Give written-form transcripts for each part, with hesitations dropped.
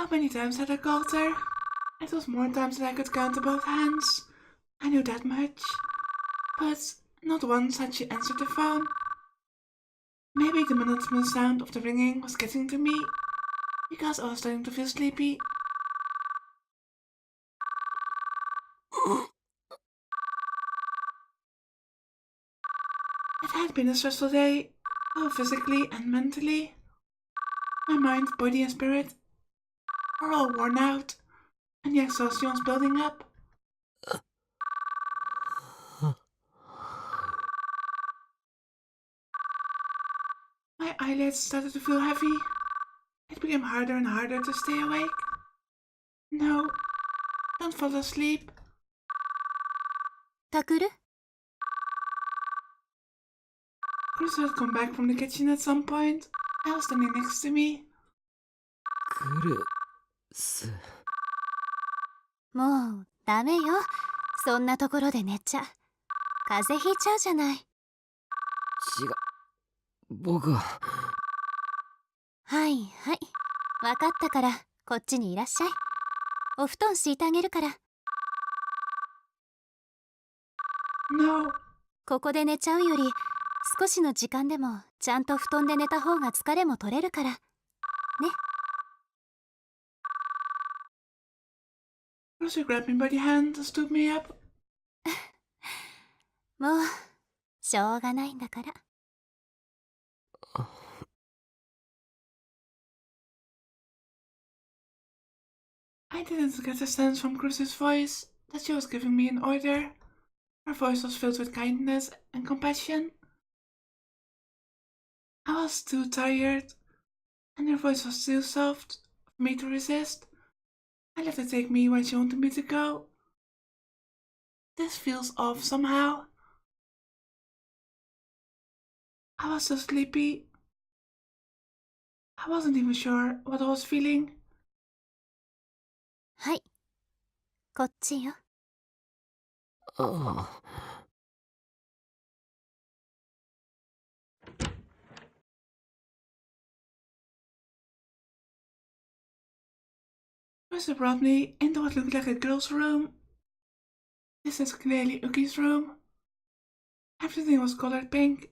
How many times had I called her? It was more times than I could count on both hands. I knew that much. But not once had she answered the phone. Maybe the monotonous sound of the ringing was getting to me, because I was starting to feel sleepy. It had been a stressful day, both physically and mentally. My mind, body and spirit were all worn out, and the exhaustion was building up. My eyelids started to feel heavy. It became harder and harder to stay awake. No, don't fall asleep. タクル Chris had come back from the kitchen at some point. I was standing next to me. クルス。もうダメよ。そんなところで寝ちゃ。風邪ひいちゃうじゃない。僕は。はいはい。わかったからこっちにいらっしゃい。お布団敷いてあげるから。No. ここで寝ちゃうより少しの時間でもちゃんと布団で寝た方が疲れも取れるから。ね。Chris grabbed me by the hand and stood me up. もうしょうがないんだから。I didn't get a sense from Chris's voice that she was giving me an order. Her voice was filled with kindness and compassion. I was too tired, and her voice was too soft for me to resist. I let her take me where she wanted me to go. This feels off somehow. I was so sleepy. I wasn't even sure what I was feeling. はい。こっちよ。ああ。Chris brought me into what looked like a girl's room. This is clearly Uki's room. Everything was colored pink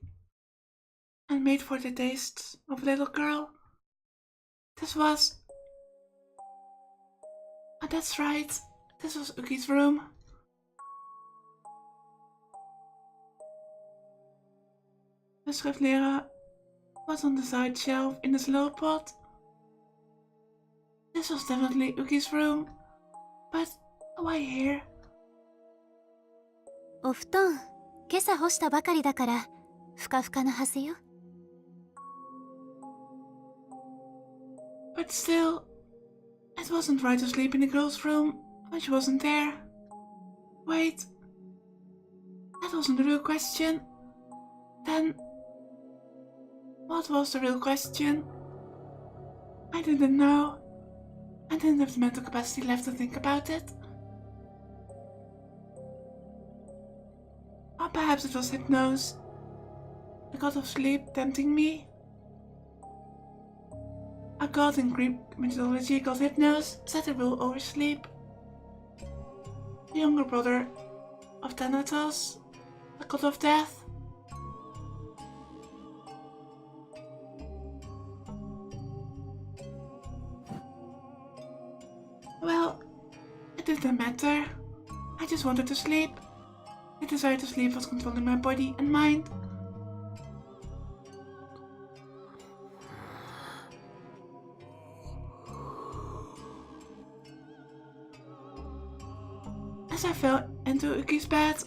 and made for the tastes of a little girl. This was... Oh, that's right. This was Uki's room. The schriftlerer was on the side shelf in the slow pot. This was definitely Uki's room. But why here? お布団今朝干したばかりだからふかふかのはずよ。But still, it wasn't right to sleep in the girl's room when she wasn't there. Wait, that wasn't the real question. Then, what was the real question? I didn't know. I didn't have the mental capacity left to think about it. Or perhaps it was hypnose, the god of sleep tempting me. A god in Greek mythology called Hypnos set a rule over sleep. The younger brother of Thanatos, the god of death. Well, it didn't matter. I just wanted to sleep. The desire to sleep was controlling my body and mind. As I fell into Uki's bed,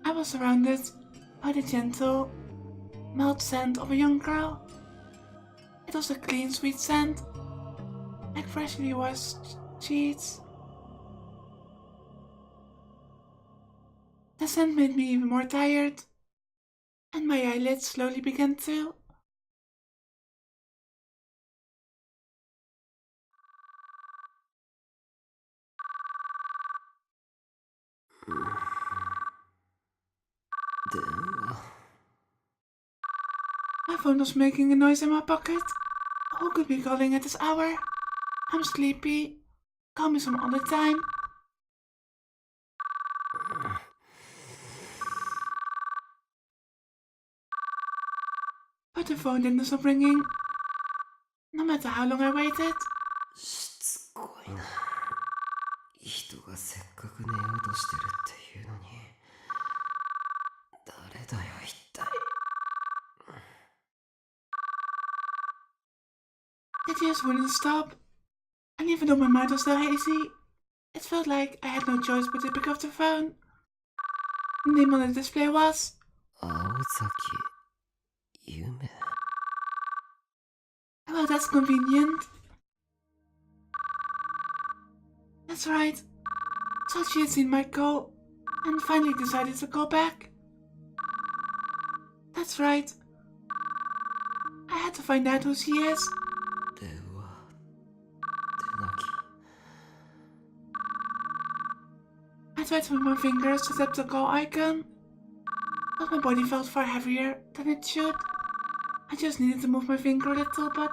I was surrounded by the gentle, mild scent of a young girl. It was a clean, sweet scent, like freshly washed sheets. The scent made me even more tired, and my eyelids slowly began to. My phone was making a noise in my pocket. Who could be calling at this hour? I'm sleepy. Call me some other time. But the phone didn't stop ringing, no matter how long I waited. しつこいな。人がせっかく寝ようとしてるっていうのに。誰だよ一体。The tears wouldn't stop, and even though my mind was still hazy, it felt like I had no choice but to pick up the phone. The name on the display was... 青崎夢。 Well, that's convenient. That's right. So she had seen my call, and finally decided to call back. That's right. I had to find out who she is. 電話出なき。 I tried to move my fingers to tap the call icon, but my body felt far heavier than it should. I just needed to move my finger a little, but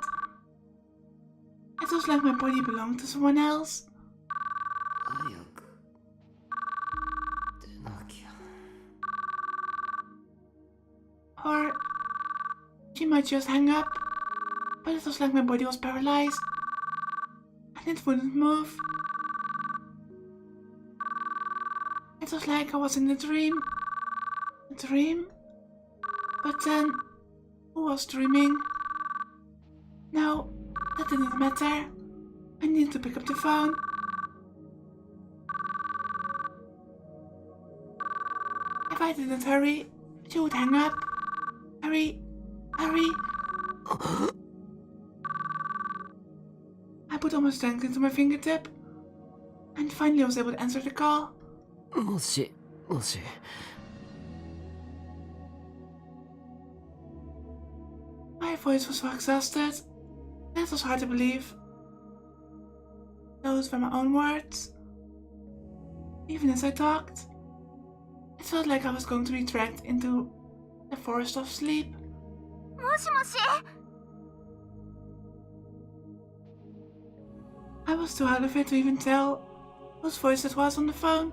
it was like my body belonged to someone else. 早く出なきゃ。 Or she might just hang up, but it was like my body was paralyzed, and it wouldn't move. It was like I was in a dream. A dream? But then, who was dreaming? No, that didn't matter. I needed to pick up the phone. If I didn't hurry, she would hang up. Hurry, hurry. I put all my strength into my fingertip, and finally was able to answer the call. もしもし。 My voice was so exhausted, that it was hard to believe. Those were my own words. Even as I talked, it felt like I was going to be dragged into the forest of sleep. もしもし。 I was too out of it to even tell whose voice it was on the phone.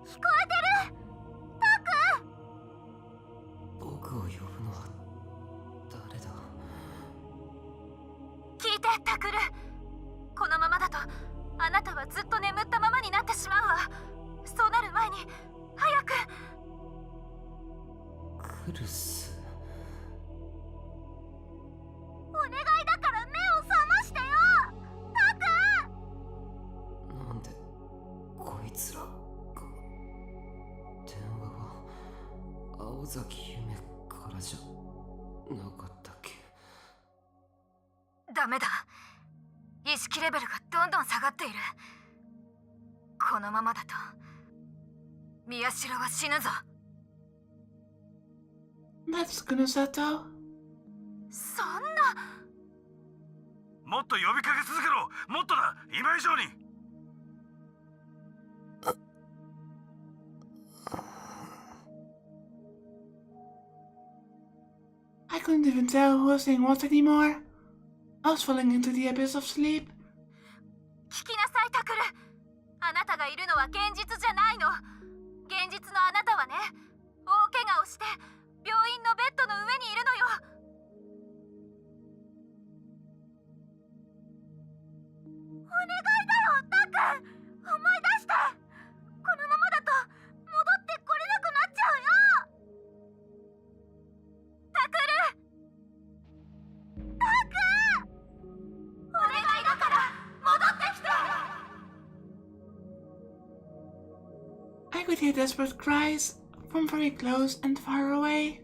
聞こえてる。タク。僕を呼ぶのは誰だ。聞いて、タクル。このままだとあなたはずっと眠ったままになってしまうわ。そうなる前に早く。クルス。お願いだから目を覚ましてよ。タク。なんでこいつらが。電話は青崎夢からじゃなかったっけ。ダメだ。意識レベルがどんどん下がっている。このままだと宮代は死ぬぞ。 That's Kunosato. そんな。もっと呼びかけ続けろ。もっとだ。今以上に。I couldn't even tell who was saying what anymore. I was falling into the abyss of sleep. 聞きなさい、タクル。あなたがいるのは現実じゃないの。現実のあなたはね、大怪我をして病院のベッドの上にいるのよ。お願いだよ、タク。思い出して。このままだと戻ってこれなくなっちゃうよ。タクル。タク。お願いだから戻ってきて。 I could hear desperate cries from very close and far away.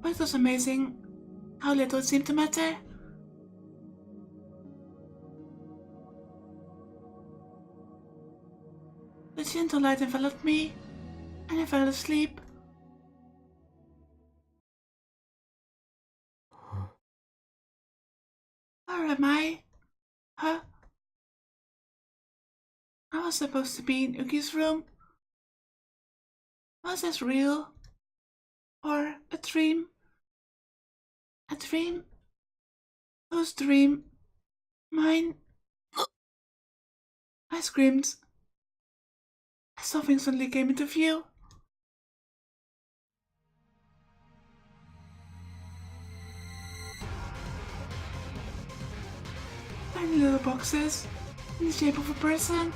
But it was amazing how little it seemed to matter. The gentle light enveloped me, and I fell asleep. Where am I? Huh? I was supposed to be in Uki's room. Was this real? Or a dream? A dream? Whose dream? Mine. I screamed as something suddenly came into view. Tiny little boxes in the shape of a person.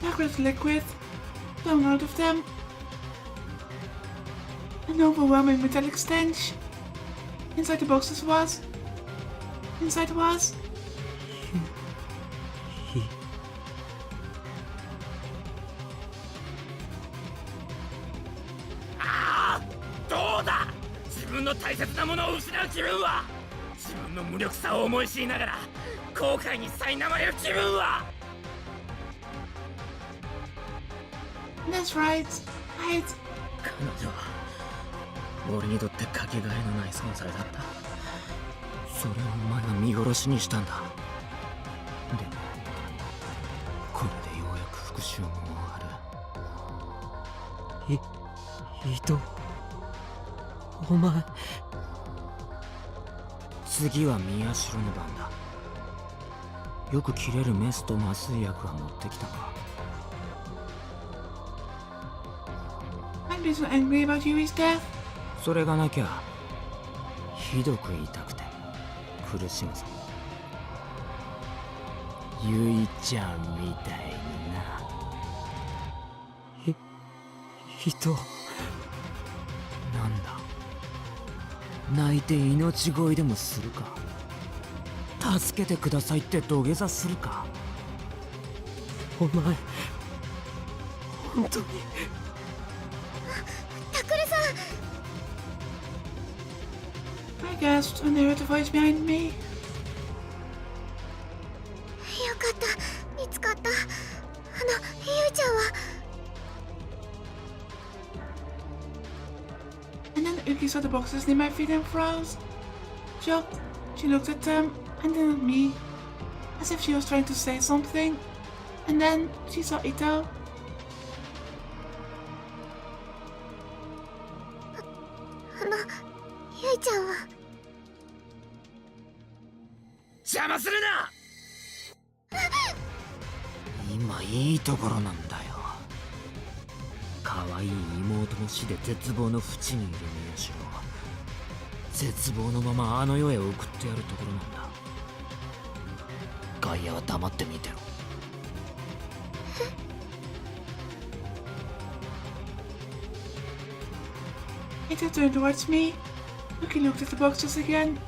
Dark red liquid flowing out of them. An overwhelming metallic stench. Inside the boxes was.どうだ、自分の大切なものを失う気分は、自分の無力さを思い知りながら後悔に苛まれる気分は。 That's right. 彼女は俺にとってかけがえのない存在だった。それをお前は見殺しにしたんだ。でもこれでようやく復讐も終わる。伊藤、お前。次は宮代の番だ。よく切れるメスと麻酔薬は持ってきたか。I'd be so angry about Yui's death. それがなきゃひどく痛くて苦しむぞ。ゆいちゃんみたいにな。伊藤、なんだ、泣いて命乞いでもするか。助けてくださいって土下座するか。お前本当に。I gasped when they heard a voice behind me. よかった、見つかった。ゆいちゃんは。 And then Uki saw the boxes near my feet and froze. Shocked, she looked at them and then at me, as if she was trying to say something. And then she saw Ito. ゆいちゃんは。邪魔するな。今いいところなんだよ。可愛い妹の死で絶望の淵にいる宮代は絶望のままあの世へ送ってやるところなんだ。外野は黙って見てろ。Ito turned towards me. Uki looked at the boxes again.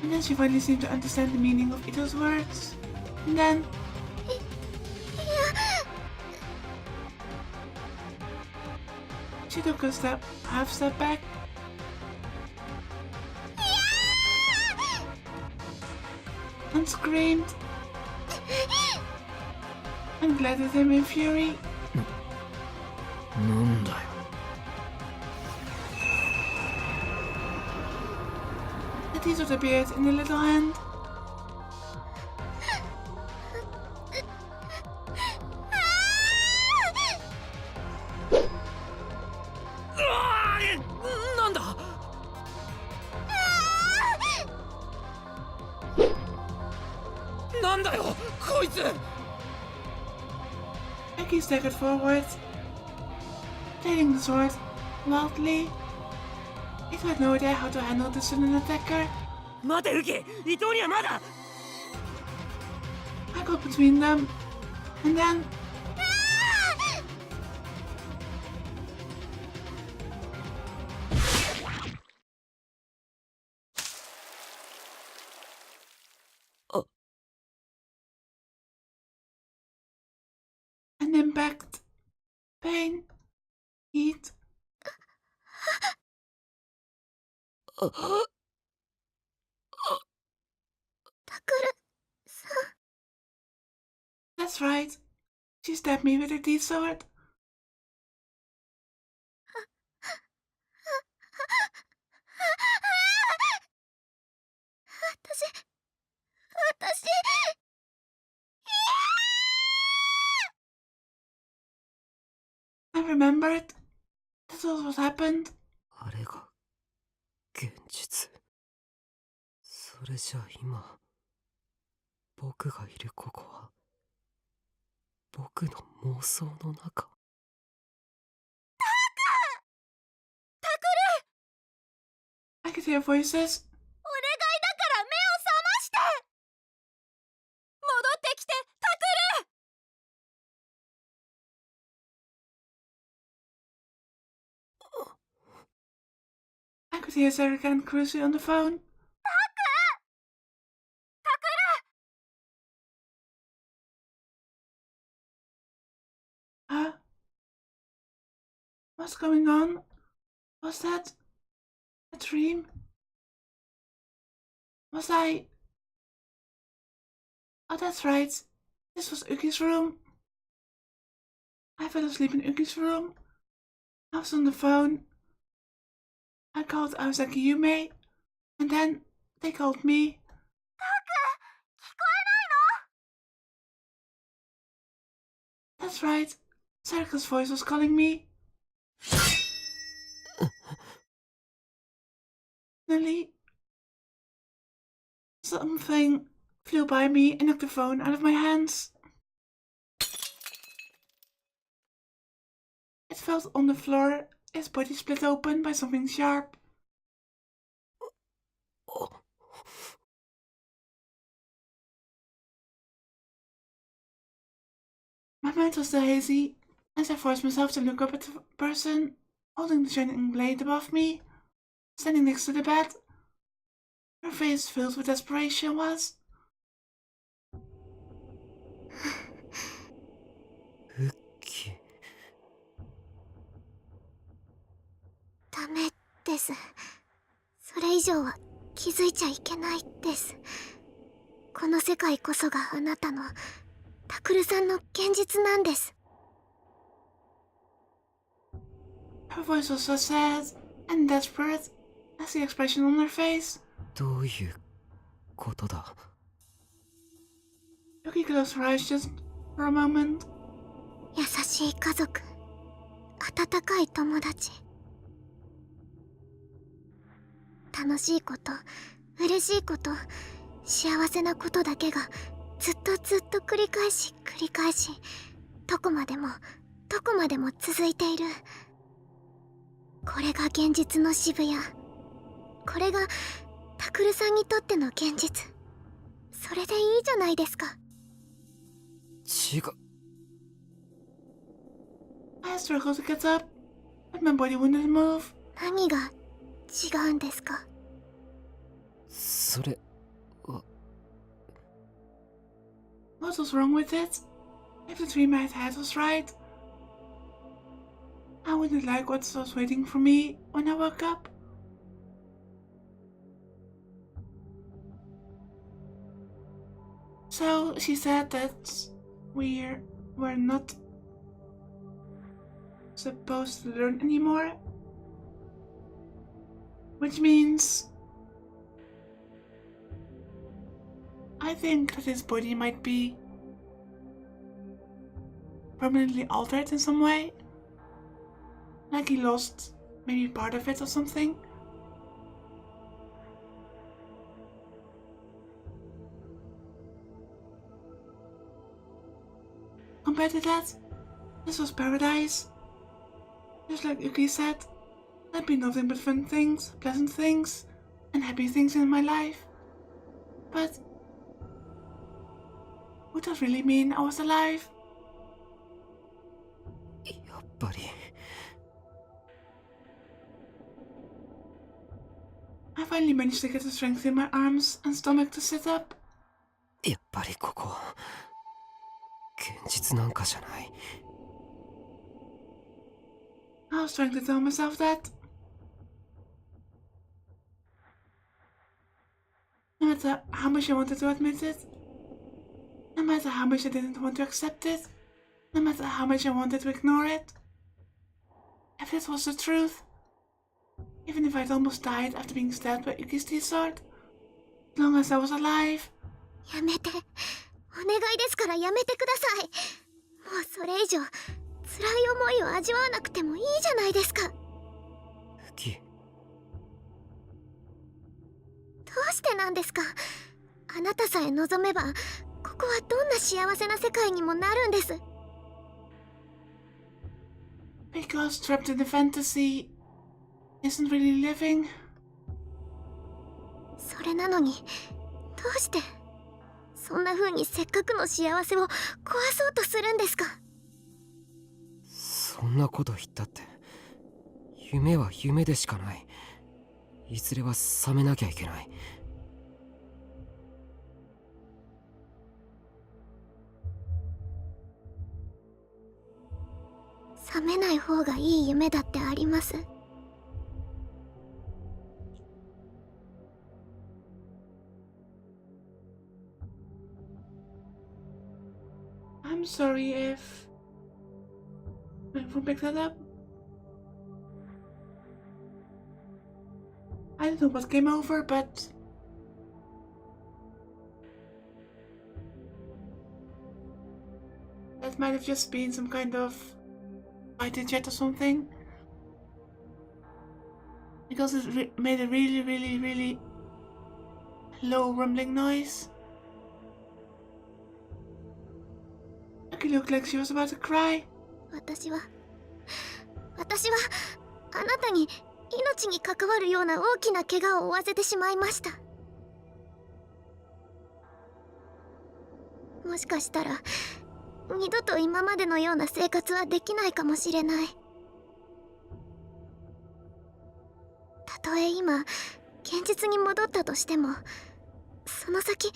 And then she finally seemed to understand the meaning of Ito's words. And then... She took a half step back. And screamed. And glared at him in fury. なんだよ。The teeth appeared in the little hand. Becky staggered forward, flailing the sword wildly. It had no idea how to handle the sudden attacker. 待て、ウキ、伊藤にはまだ。 I got between them, and then... An impact, pain, heat. That's right. She stabbed me with her teeth sword. I remembered. That was what happened. あれが現実。れじゃ今僕がいるここは僕の妄想の中。I could hear voices. お願いだから目を覚まして。戻ってきて、タクル。 I could hear Zerika and Cruzy on the phone. タクル。 Huh? What's going on? Was that a dream? Was I... Oh, that's right. This was Uki's room. I fell asleep in Uki's room. I was on the phone. I called Aozaki Yume, and then they called me. タク、聞こえないの？ That's right. Zerika's voice was calling me. Suddenly, something flew by me and knocked the phone out of my hands. It fell on the floor, its body split open by something sharp. My mind was still hazy, as I forced myself to look up at the person holding the shining blade above me, standing next to the bed. Her face filled with desperation was... ウッキー。ダメです。それ以上は気づいちゃいけないです。この世界こそがあなたのタクルさんの現実なんです。 Her voice was so sad and desperate as the expression on her face. どういうことだ？ Yuki closed her eyes just for a moment. 優しい家族、温かい友達、楽しいこと、嬉しいこと、幸せなことだけがずっと繰り返しどこまでも続いている。これが現実の渋谷。これがタクルさんにとっての現実。それでいいじゃないですか。違う。I struggled to get up, but my body wouldn't move. 何が違うんですか？それは。 What was wrong with it? If the dream I had had was right, I wouldn't like what was waiting for me when I woke up. So she said that we're not supposed to learn anymore, which means I think that his body might be permanently altered in some way, like he lost maybe part of it or something. Compared to that, this was paradise. Just like Yuki said, there'd be nothing but fun things, pleasant things, and happy things in my life. But would that really mean I was alive? やっぱり。I finally managed to get the strength in my arms and stomach to sit up. やっぱりここ現実なんかじゃない。 I was trying to tell myself that. No matter how much I wanted to admit it, no matter how much I didn't want to accept it, no matter how much I wanted to ignore it, if this was the truth, even if I'd almost died after being stabbed by Yuki's T-sword, as long as I was alive. やめて。お願いですからやめてください。もうそれ以上辛い思いを味わわなくてもいいじゃないですか。どキ。うしてなんですか。あなたさえ望めばここはどんな幸せな世界にもなるんです。 Because trapped in the fantasy isn't really living. それなのにどうしてそんな風にせっかくの幸せを壊そうとするんですか。そんなこと言ったって、夢は夢でしかない。いずれは覚めなきゃいけない。覚めない方がいい夢だってあります。I'm sorry if I will pick that up. I don't know what came over, but that might have just been some kind of fighter jet or something. Because it made a really low rumbling noise. It looked like she was about to cry. 私はあなたに命に関わるような大きな怪我を負わせてしまいました。もしかしたら二度と今までのような生活はできないかもしれない。たとえ今現実に戻ったとしても、その先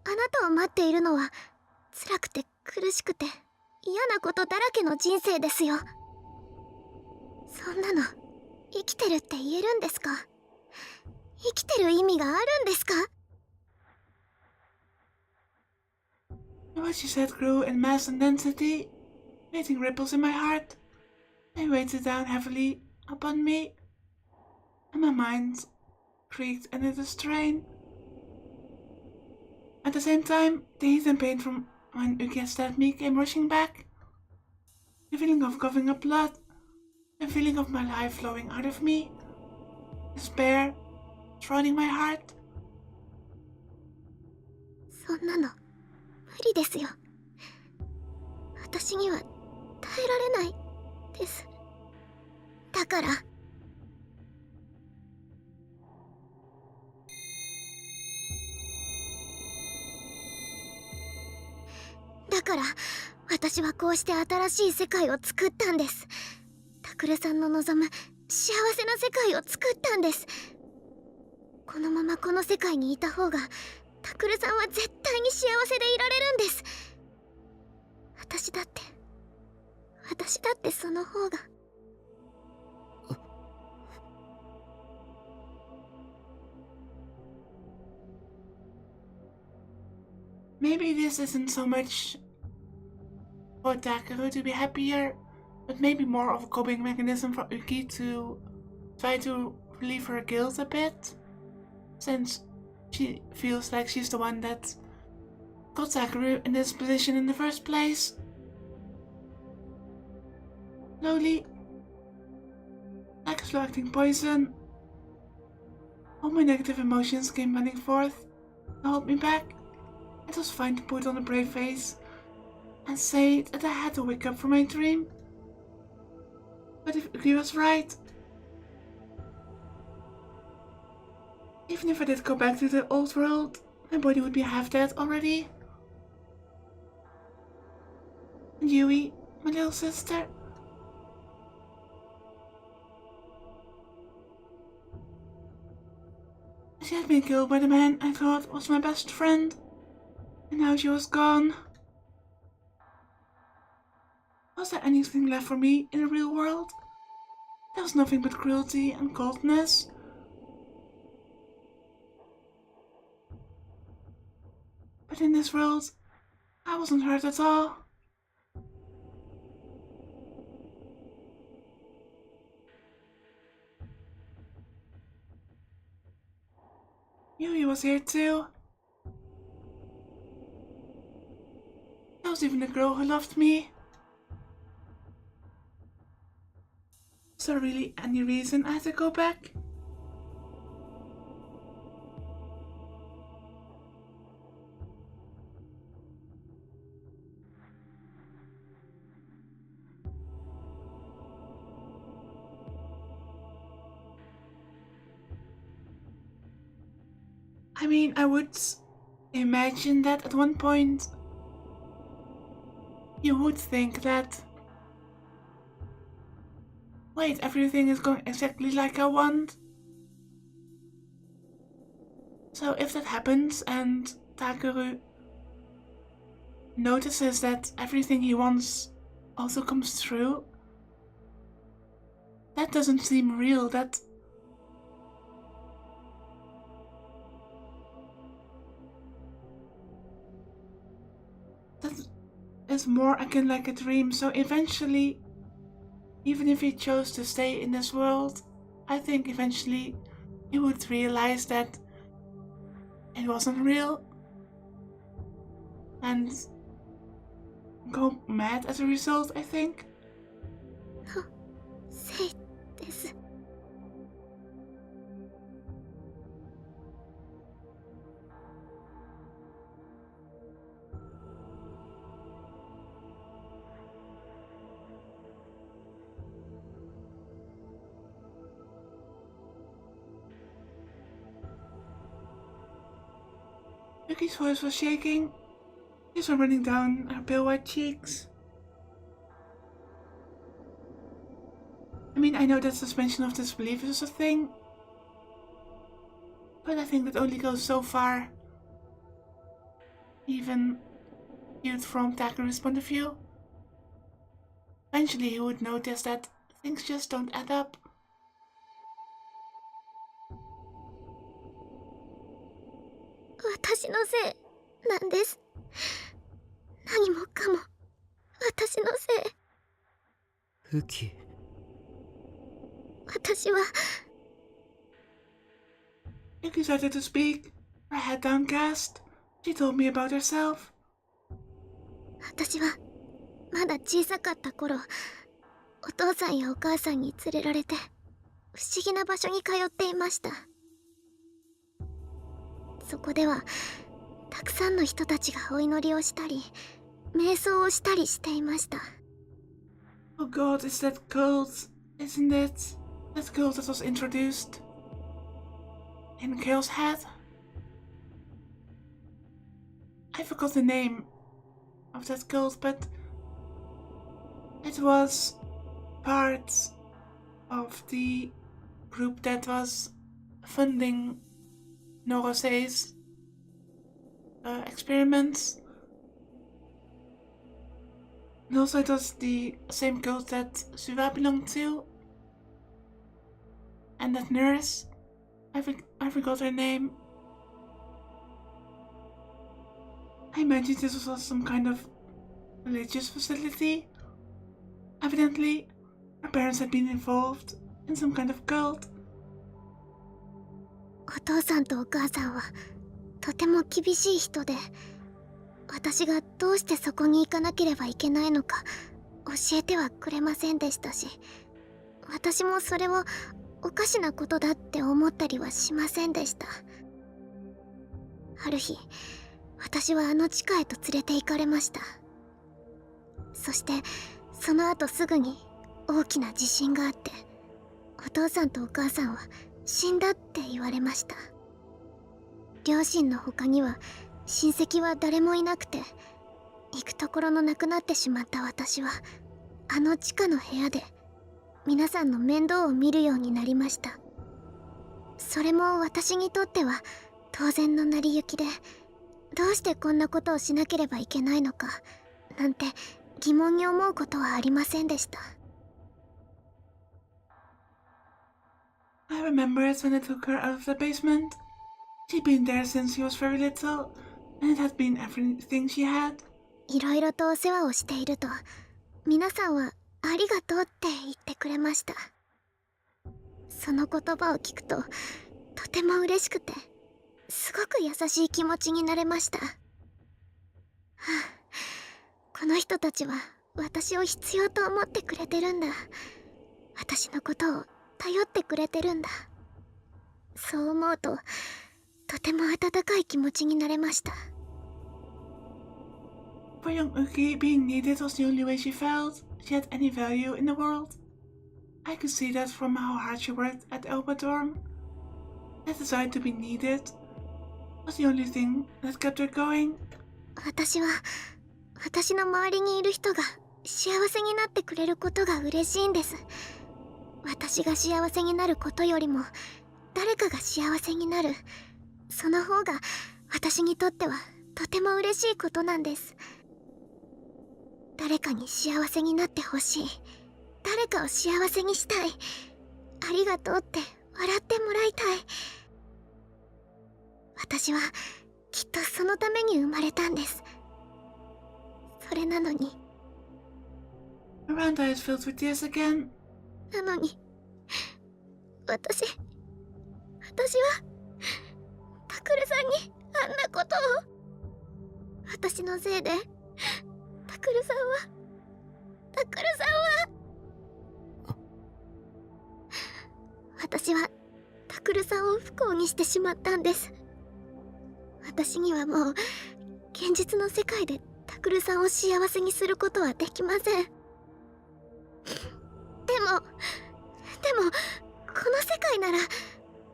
あなたを待っているのは辛くて苦しくて嫌なことだらけの人生ですよ。そんなの生きてるって言えるんですか。生きてる意味があるんですか。 What she said grew in mass and density, creating ripples in my heart. They weighted down heavily upon me, and my mind creaked under the strain. At the same time, the heat and pain from when Uki stabbed me came rushing back. The feeling of coughing up blood, the feeling of my life flowing out of me, despair drowning my heart. そんなの無理ですよ。私には耐えられないです。だから私はこうして新しい世界を作ったんです。タクルさんの望む幸せな世界を作ったんです。このままこの世界にいた方がタクルさんは絶対に幸せでいられるんです。私だってその方が。Maybe this isn't so much for Takaru to be happier, but maybe more of a coping mechanism for Uki to try to relieve her guilt a bit, since she feels like she's the one that got Takaru in this position in the first place. Slowly, like a slow-acting poison, all my negative emotions came running forth to hold me back. It was fine to put on a brave face and say that I had to wake up from my dream. But if Uki was right, even if I did go back to the old world, my body would be half dead already. And Yui, my little sister. She had been killed by the man I thought was my best friend, and now she was gone. Was there anything left for me in the real world? There was nothing but cruelty and coldness. But in this world, I wasn't hurt at all. Yui was here too. There was even a girl who loved me. Is there really any reason I had to go back? I mean, I would imagine that at one point you would think that, wait, everything is going exactly like I want. So if that happens and Takeru notices that everything he wants also comes true, that doesn't seem real. That is more akin like a dream. So eventually, even if he chose to stay in this world, I think eventually he would realize that it wasn't real and go mad as a result, I think. せいです。Yuki's voice was shaking. Tears were running down her pale white cheeks. I mean, I know that suspension of disbelief is a thing, but I think that only goes so far. Even viewed from Takeru's point of view. Eventually he would notice that things just don't add up. 私のせいなんです。何もかも私のせい。ウキ。私は Yuki started to speak, her head downcast. She told me about herself. 私はまだ小さかった頃、お父さんやお母さんに連れられて不思議な場所に通っていました。そこではたくさんの人たちがお祈りをしたり瞑想をしたりしていました。 Oh god, it's that cult, isn't it? That cult that was introduced in Kale's head. I forgot the name of that cult, but it was part of the group that was funding Norosei's experiments. And also it was the same cult that Suva belonged to. And that nurse, I forgot her name. I imagined this was some kind of religious facility. Evidently, her parents had been involved in some kind of cult. お父さんとお母さんはとても厳しい人で、私がどうしてそこに行かなければいけないのか教えてはくれませんでしたし、私もそれをおかしなことだって思ったりはしませんでした。ある日、私はあの地下へと連れて行かれました。そしてその後すぐに大きな地震があって、お父さんとお母さんは死んだって言われました。両親の他には親戚は誰もいなくて、行くところのなくなってしまった私はあの地下の部屋で皆さんの面倒を見るようになりました。それも私にとっては当然の成り行きで、どうしてこんなことをしなければいけないのかなんて疑問に思うことはありませんでした。 I remember it when I took her out of the basement. She'd been there since she was very little, and it had been everything she had. いろいろとお世話をしていると、皆さんはありがとうって言ってくれました。その言葉を聞くととても嬉しくて、すごく優しい気持ちになれました。はあ、この人たちは私を必要と思ってくれてるんだ。私のことを頼ってくれてるんだ。そう思うととても温かい気持ちになれました。 For young Uki, being needed was the only way she felt she had any value in the world. I could see that from how hard she worked at the Elba dorm. That desire to be needed, was the only thing that kept her going. 私の周りにいる人が幸せになってくれることが嬉しいんです。私が幸せになることよりも誰かが幸せになる、その方が私にとってはとても嬉しいことなんです。誰かに幸せになってほしい、誰かを幸せにしたい、ありがとうって笑ってもらいたい。私はきっとそのために生まれたんです。それなのに Her round eyes filled with tears again. なのに私はタクルさんにあんなことを。私のせいでタクルさんは私はタクルさんを不幸にしてしまったんです。私にはもう現実の世界でタクルさんを幸せにすることはできません。でもこの世界なら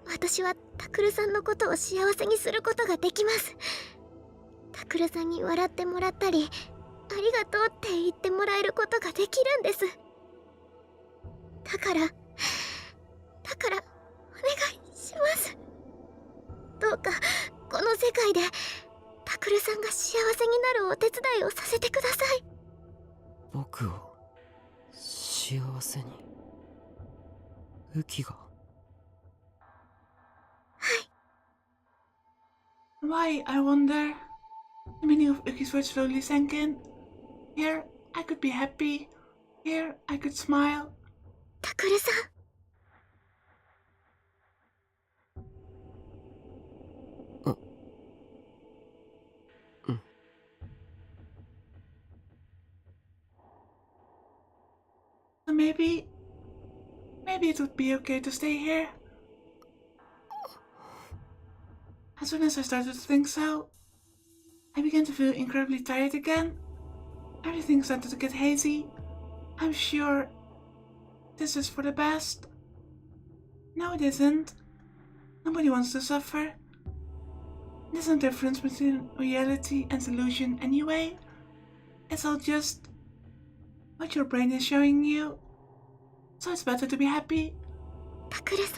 私はタクルさんのことを幸せにすることができます。タクルさんに笑ってもらったりありがとうって言ってもらえることができるんです。だからお願いします。どうかこの世界でタクルさんが幸せになるお手伝いをさせてください。僕を幸せに。ウキが。Why, I wonder? The meaning of Uki's words slowly sank in. Here, I could be happy. Here, I could smile. タクルさん、So maybe it would be okay to stay here. As soon as I started to think so, I began to feel incredibly tired again. Everything started to get hazy. I'm sure this is for the best. No, it isn't. Nobody wants to suffer. There's no difference between reality and illusion anyway. It's all just what your brain is showing you. So it's better to be happy. タクルさん、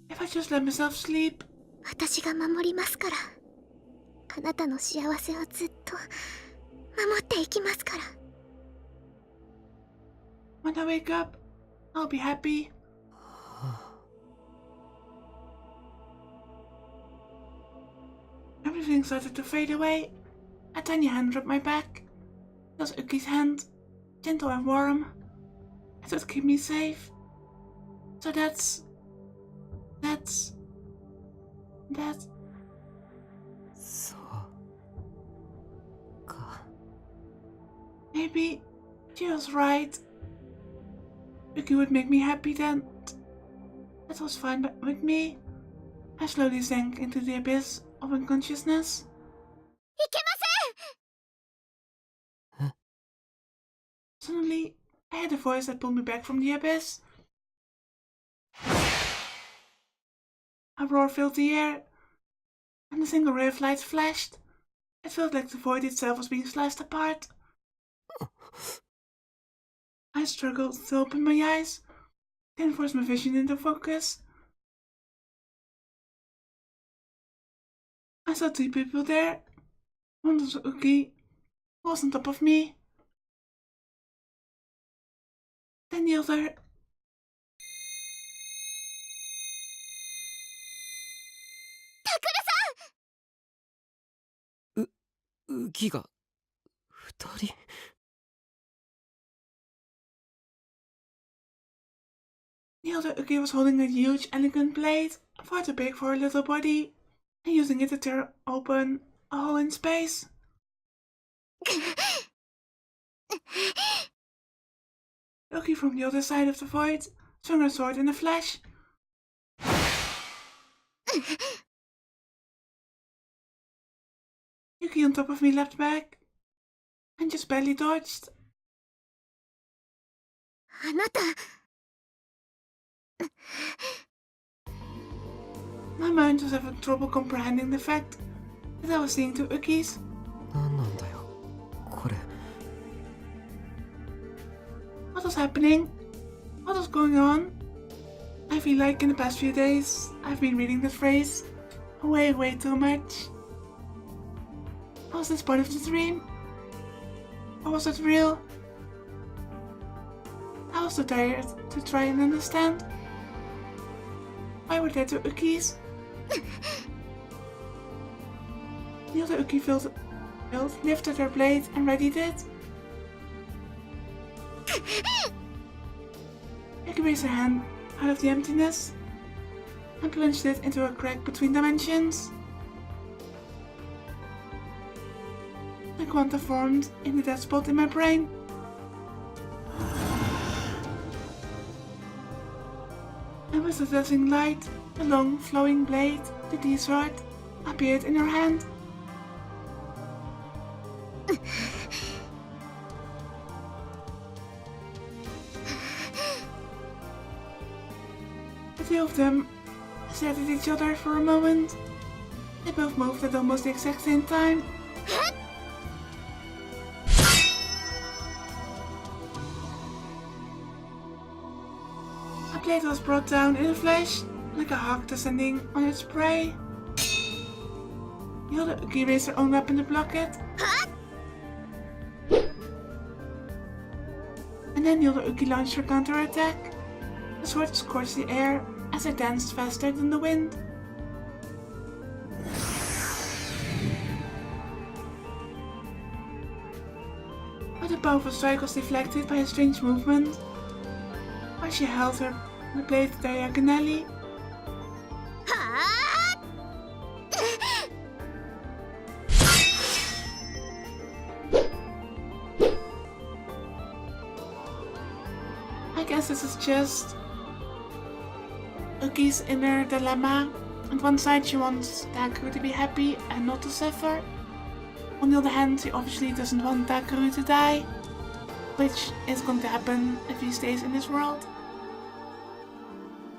If I just let myself sleep, 私が守りますから。あなたの幸せをずっと守っていきますから。 when I wake up, I'll be happy. Everything started to fade away. A tiny hand rubbed my back. It was Uki's hand, gentle and warm. It would keep me safe. So that's... そうか。 maybe she was right. Uki would make me happy then. That was fine with me. I slowly sank into the abyss of unconsciousness. いけません。 Suddenly, I heard a voice that pulled me back from the abyss. A roar filled the air, and a single ray of light flashed. It felt like the void itself was being sliced apart. I struggled to open my eyes, then forced my vision into focus. I saw two people there. One was Uki, who was on top of me. Then the other. ウキが二人。 The other Uki was holding a huge, elegant blade, far too big for her little body, and using it to tear open a hole in space. Uki from the other side of the void swung her sword in a flash. Yuki on top of me leapt back and just barely dodged. あなた。 My mind was having trouble comprehending the fact that I was seeing two Ukis. 何なんだよこれ。 What was happening? What was going on? I feel like in the past few days I've been reading this phrase way too much. Was this part of the dream? Or was it real? I was so tired to try and understand. Why were there two Ukis? The other Uki lifted her blade and readied it. Uki raised her hand out of the emptiness and plunged it into a crack between dimensions. A quanta formed in the dead spot in my brain. And with the dazzling light, the long flowing blade, the D-sword, appeared in her hand. The two of them stared at each other for a moment. They both moved at almost the exact same time. A blade was brought down in a flash, like a hawk descending on its prey. The other Uki raised her own weapon to block it. And then the other Uki launched her counterattack. The sword scorched the air as it danced faster than the wind. But the powerful strike was deflected by a strange movement, while she held her blade diagonally. I guess this is just Uki's inner dilemma. On one side she wants Dakaru to be happy and not to suffer. On the other hand, she obviously doesn't want Dakaru to die, which is going to happen if he stays in this world.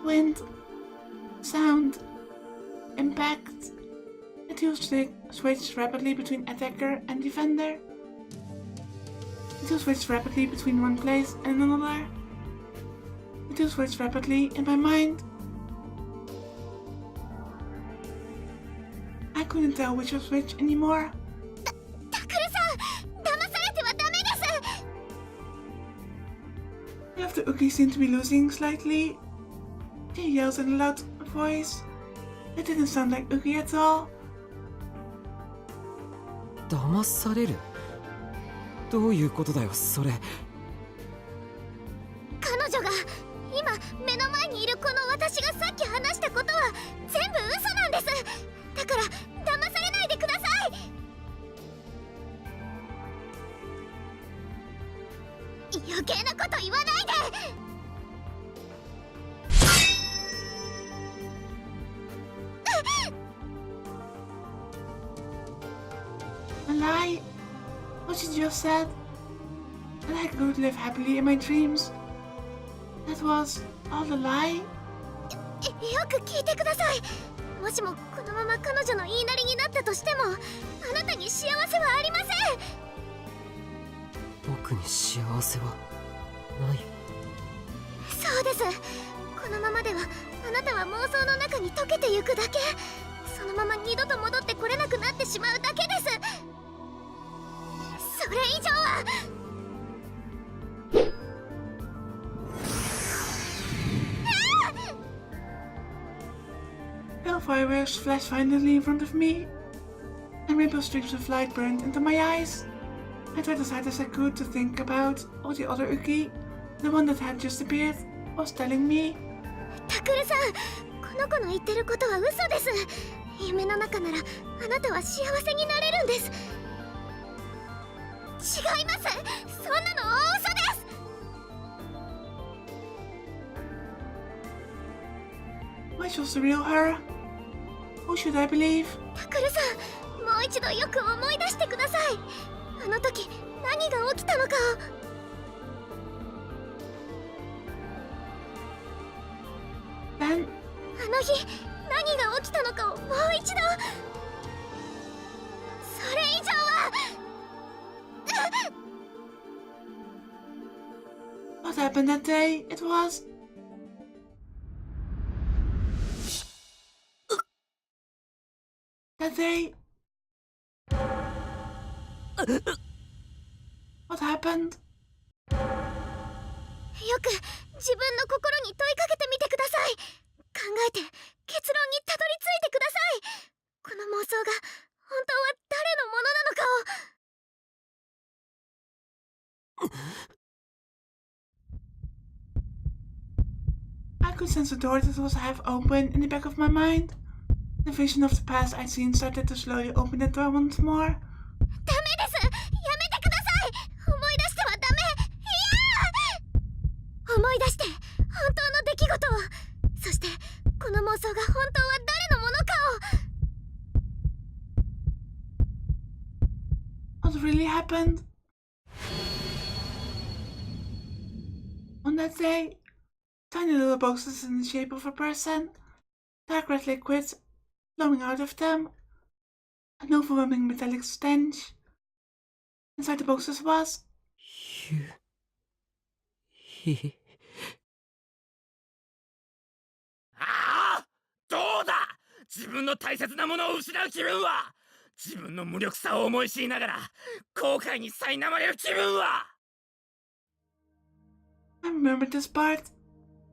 Wind, sound, impact. The two switched rapidly between attacker and defender. The two switched rapidly between one place and another. The two switched rapidly in my mind. I couldn't tell which was which anymore. One of the Uki seemed to be losing slightly. She yelled in a loud voice. It didn't sound like Uki at all. 騙される？どういうことだよそれ。彼女が今目の前にいるこの私がさっき話したことは全部嘘なんです。だから騙されないでください。余計なこと言わないで。A lie? What she just said? That I could live happily in my dreams. That was all a lie? よく聞いてください。もしもこのまま彼女の言いなりになったとしても、あなたに幸せはありません。僕に幸せはない。そうです。このままではあなたは妄想の中に溶けてゆくだけ。そのまま二度と戻ってこれなくなってしまうだけです。それ以上は。Pale fireworks flashed violently in front of me, and rainbow streaks of light burned into my eyes. I tried as hard as I could to think about what the other Uki, the one that had just appeared, was telling me. タクルさん、この子の言ってることは嘘です。夢の中ならあなたは幸せになれるんです。違います。そんなの大嘘です。Which was the real her? Who should I believe? タクルさん、もう一度よく思い出してください。あの時何が起きたのかを。日何が起きたのかをもう一度。それ以上は。What happened that day? It was... That day... What happened? よく自分の心に問いかけてみてください。考えて結論にたどり着いてください。この妄想が本当は誰のものなのかを。I could sense a door that was half open in the back of my mind. The vision of the past I'd seen started to slowly open the door once more. ダメです。やめてください。思い出してはダメ。いや思い出して本当の出来事を、そしてこの妄想が本当は誰のものかを。 What really happened? On that day, tiny little boxes in the shape of a person, dark red liquids flowing out of them, an overwhelming metallic stench. Inside the boxes was... ああ、どうだ。自分の大切なものを失う気分は、自分の無力さを思い知りながら後悔に苛まれる気分は。I remembered this part.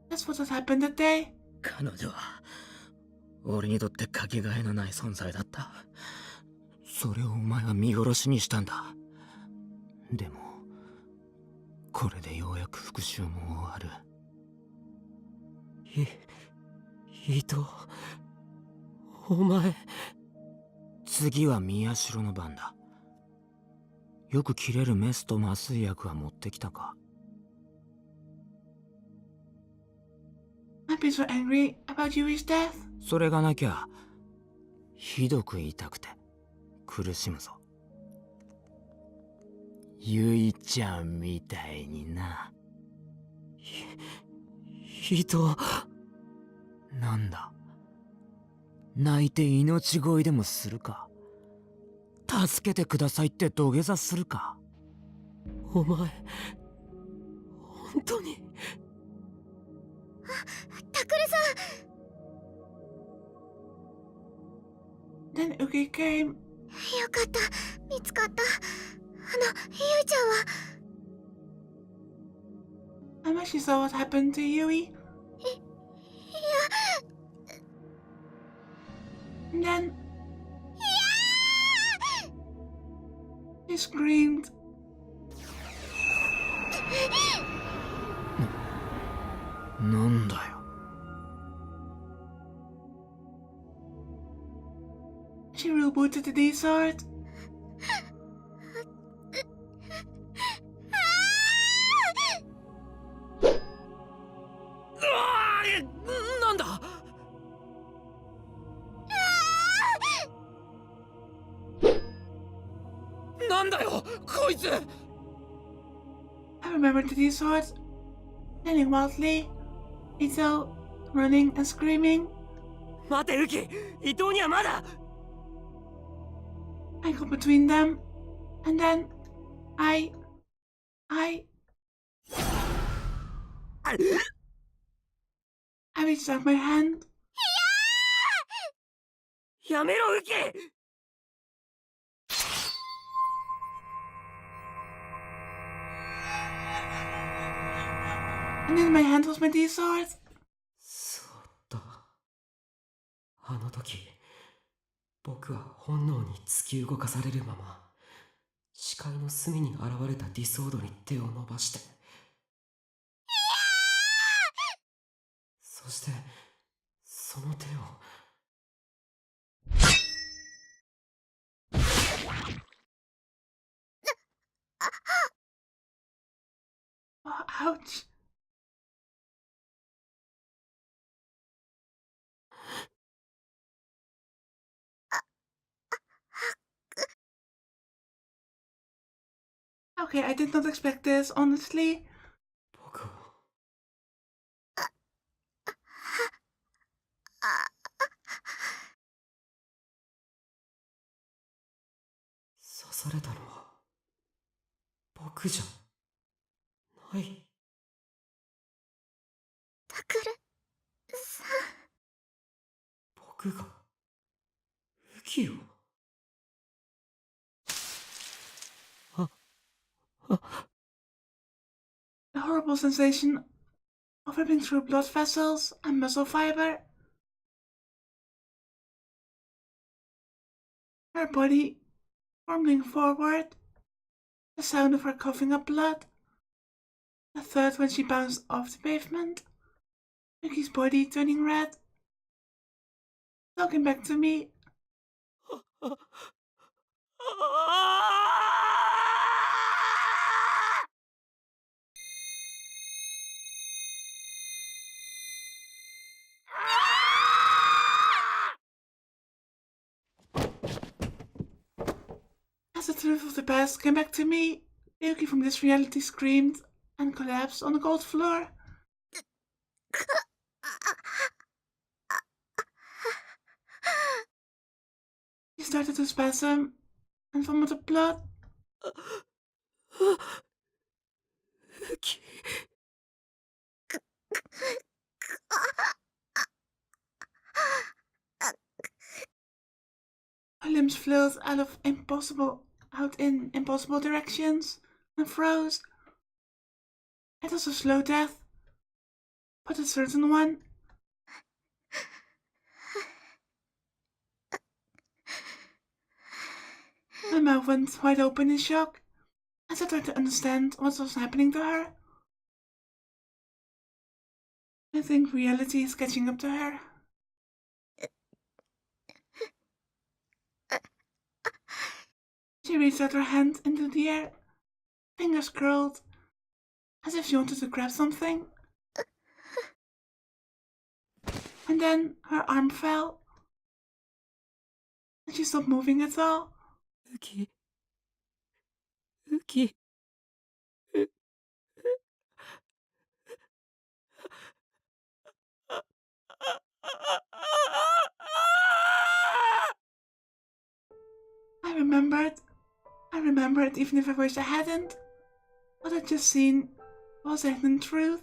That's what had happened that day. 彼女は俺にとってかけがえのない存在だった。それをお前は見殺しにしたんだ。でもこれでようやく復讐も終わる。伊藤、お前。次は宮代の番だ。よく切れるメスと麻酔薬は持ってきたか？ I'd be so angry about Yui's death. それがなきゃひどく痛くて苦しむぞ。ゆいちゃんみたいにな。伊藤、なんだ、泣いて命乞いでもするか？助けてくださいって土下座するか？お前本当に。タクルさん。 Then Uki came. よかった、見つかった。ゆいちゃんは。 And when she saw what happened to Yui, and then she screamed. なんだよ。She rebooted the D-sword. なんだ。なんだよこいつ。 I remembered the D-sword, standing wildly, Ito running and screaming. 待てウキ、伊藤にはまだ。I got between them, and then I reached out my hand. やめろウキ。 And in my hand was my D-sword. そうだ。あの時僕は本能に突き動かされるまま視界の隅に現れたディソードに手を伸ばして、そしてその手をOh, ouch. Okay, I did not expect this, honestly. 僕をされたのは僕じゃない。タクルさん。僕がウキを。The horrible sensation of ripping through blood vessels and muscle fiber. Her body fumbling forward, the sound of her coughing up blood. The third when she bounced off the pavement, Yuki's body turning red. Talking back to me. As the truth of the past came back to me, Yuki from this reality screamed and collapsed on the cold floor. She started to spasm and vomited blood. ウキ。Her limbs flowed out in impossible directions and froze. It was a slow death, but a certain one. My mouth went wide open in shock as I tried to understand what was happening to her. I think reality is catching up to her. She reached out her hand into the air, fingers curled, as if she wanted to grab something. And then her arm fell, and she stopped moving at all. ウキ。ウキ。I remembered even if I wished I hadn't. What I'd just seen was ignorant truth.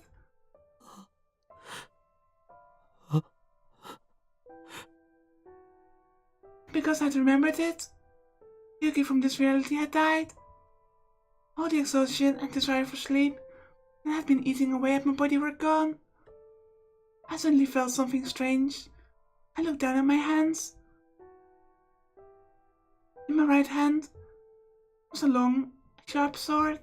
Because I'd remembered it, Yuki from this reality had died. All the exhaustion and desire for sleep that had been eating away at my body were gone. I suddenly felt something strange. I looked down at my hands. In my right hand was a long, sharp sword.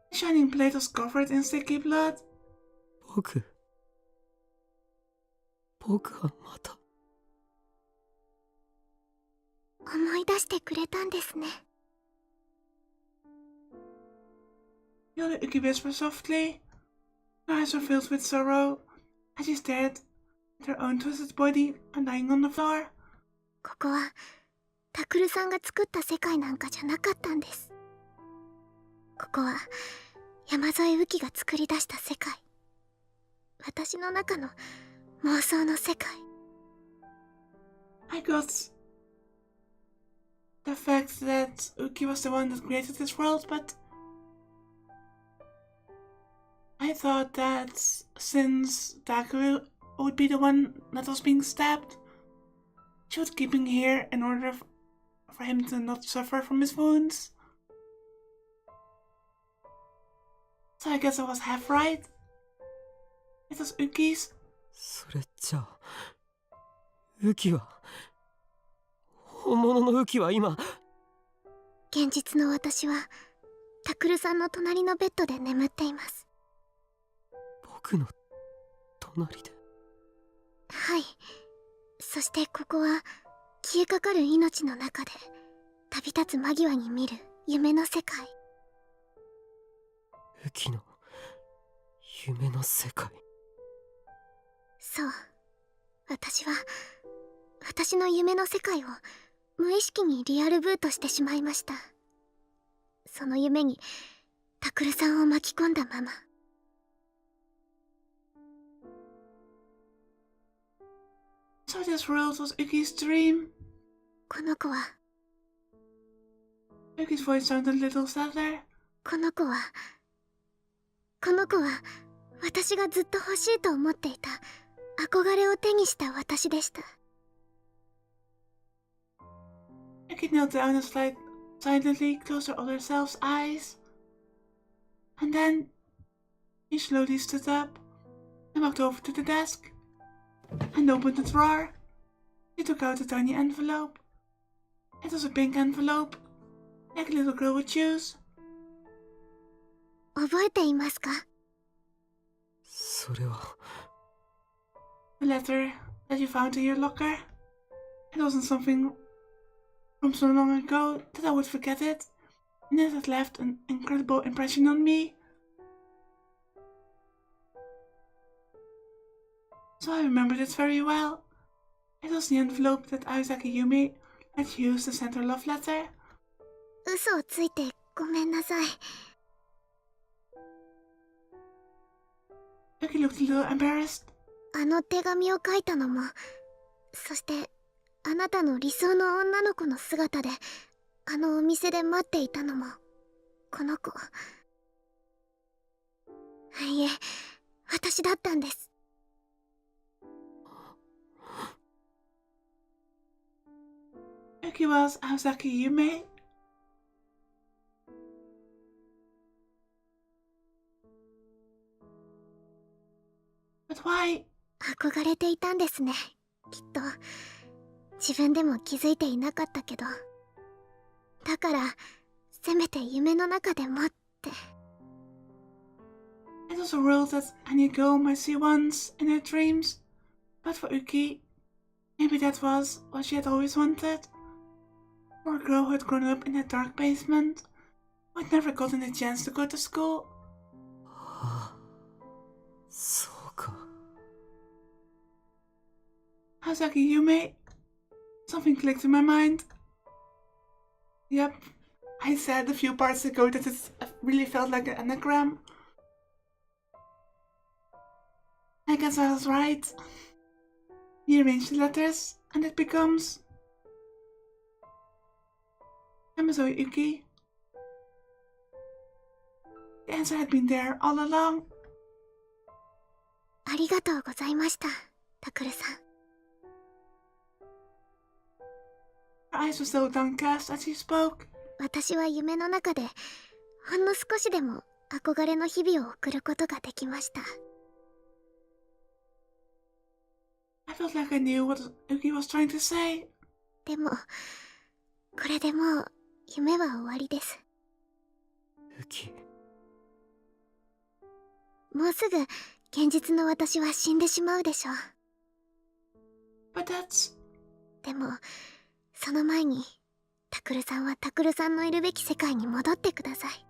The shining blade was covered in sticky blood. 僕はまた。思い出してくれたんですね。Yuki whispered softly. Her eyes were filled with sorrow as she stared at her own twisted body lying on the floor. ここはタクルさんが作った世界なんかじゃなかったんです。ここは山添ウキが作り出した世界。私の中の妄想の世界。I got the fact that Uki was the one that created this world, but I thought that since Daku would be the one that was being stabbed, she would keep him here in order for him to not suffer from his wounds. So I guess I was half right. It was Uki's. それじゃあウキは本物のウキは今。現実の私はタクルさんの隣のベッドで眠っています。僕の隣で。はい。そしてここは消えかかる命の中で旅立つ間際に見る夢の世界。ウキの夢の世界。そう。私の夢の世界を無意識にリアルブートしてしまいました。その夢にタクルさんを巻き込んだまま。So this world was Uki's dream. この子は Yuki's voice sounded a little sadder. この子は私がずっと欲しいと思っていた憧れを手にした私でした。 Yuki knelt down and silently closed her other self's eyes. And then she slowly stood up and walked over to the desk and opened the drawer. She took out a tiny envelope. It was a pink envelope, like a little girl would choose. 覚えていますか？それは The letter that you found in your locker. It wasn't something from so long ago that I would forget it, and it had left an incredible impression on me. So I remembered it very well. It was the envelope that Aizaki Yumi had used to send her love letter. 嘘をついてごめんなさい。 Yuki looked a little embarrassed. あの手紙を書いたのも、そしてあなたの理想の女の子の姿であのお店で待っていたのもこの子。いえ、私だったんです。 Yuki was Aizaki Yumi. But why? 憧れていたんですね、きっと。自分でも気づいていなかったけど。だからせめて夢の中でもって。 It was a world that any girl might see once in her dreams. But for Yuki, maybe that was what she had always wanted. For a girl who had grown up in a dark basement, who had never gotten a chance to go to school. そうか。 Aizaki Yume. Something clicked in my mind. Yep, I said a few parts ago that it really felt like an anagram. I guess I was right. Rearrange the letters, and it becomes Yamazo Yuki. The answer had been there all along. ありがとうございました、タクルさん。 Her eyes were so downcast as she spoke. 私は夢の中でほんの少しでも憧れの日々を送ることができました。 I felt like I knew what Yuki was trying to say. でもこれでもう夢は終わりです。ユキ。もうすぐ現実の私は死んでしまうでしょう。 But that's... でもその前にタクルさんはタクルさんのいるべき世界に戻ってください。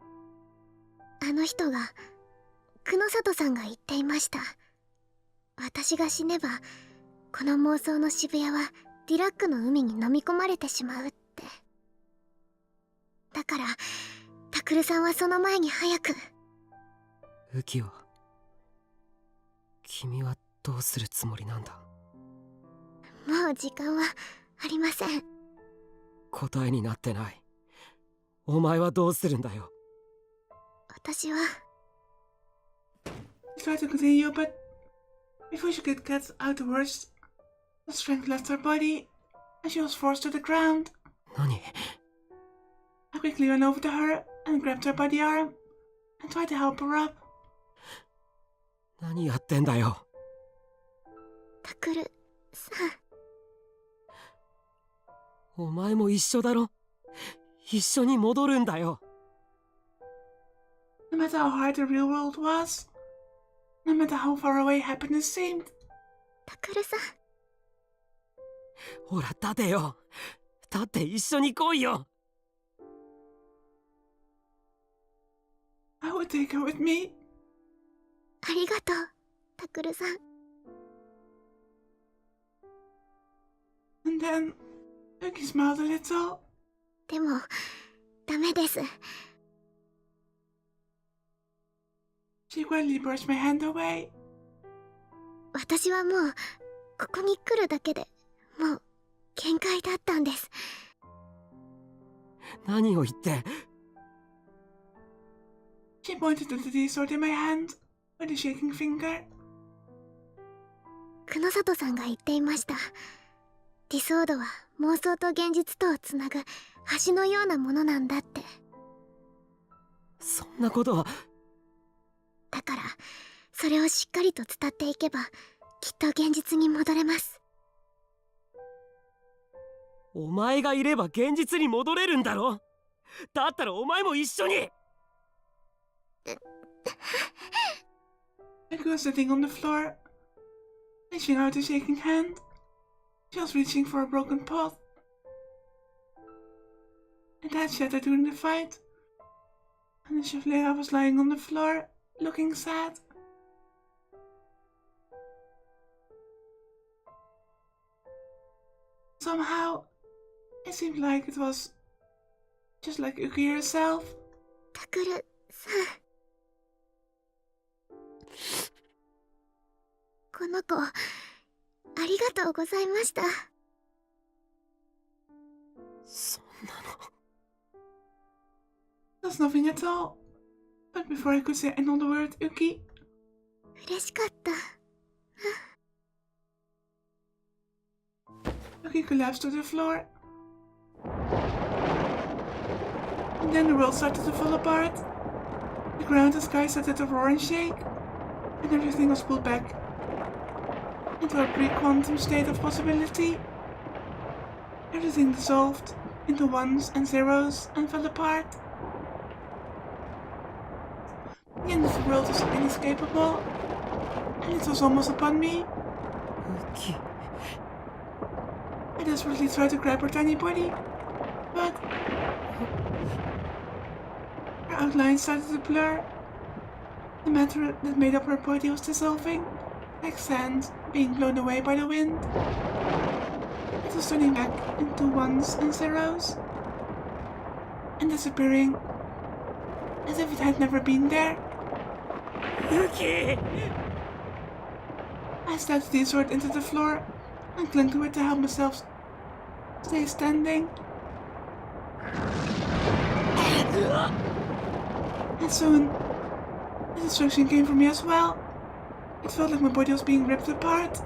あの人が、久野里さんが言っていました。私が死ねばこの妄想の渋谷はディラックの海に飲み込まれてしまうって。だからタクルさんはその前に早く。ユキは君はどうするつもりなんだ？もう時間はありません。答えになってない。お前はどうするんだよ。私は She tried to continue, but before she could get out the words, the strength left her body, and she was forced to the ground. 何？ I quickly ran over to her and grabbed her by the arm and tried to help her up. 何やってんだよ。タクルさん。お前も一緒だろ。一緒に戻るんだよ。No matter how hard the real world was, no matter how far away happiness seemed, タクルさん。ほら立てよ。立って一緒に来いよ。I would take her with me. ありがとう、タクルさん。 And then, Yuki smiled a little. でもダメです。 She quietly brushed my hand away. 私はもうここに来るだけでもう限界だったんです。何を言って。 She pointed to the D-sword in my hand with a shaking finger. 久野里さんが言っていました。ディソードは妄想と現実とをつなぐ橋のようなものなんだって。そんなことは。だからそれをしっかりと伝っていけばきっと現実に戻れます。お前がいれば現実に戻れるんだろ。だったらお前も一緒に。Becky was sitting on the floor, reaching out a shaking hand. She was reaching for a broken pot. It had shattered during the fight, and the chevalier was lying on the floor, looking sad. Somehow, it seemed like it was just like Uki herself. タクルさん、この子ありがとうございました。そんなの。 That's nothing at all. But before I could say another word, Uki, 嬉しかった。 Uki collapsed to the floor. And then the world started to fall apart. The ground and sky started to roar and shake, and everything was pulled back into a pre-quantum state of possibility. Everything dissolved into ones and zeros and fell apart. The end of the world was inescapable, and it was almost upon me. ウキ。 I desperately tried to grab her tiny body, but her outline started to blur. The matter that made up her body was dissolving, like sand being blown away by the wind. It was turning back into ones and zeros, and disappearing as if it had never been there. ウキ。 I stabbed the sword into the floor and clung to it to help myself stay standing. And soon, the destruction came for me as well. It felt like my body was being ripped apart.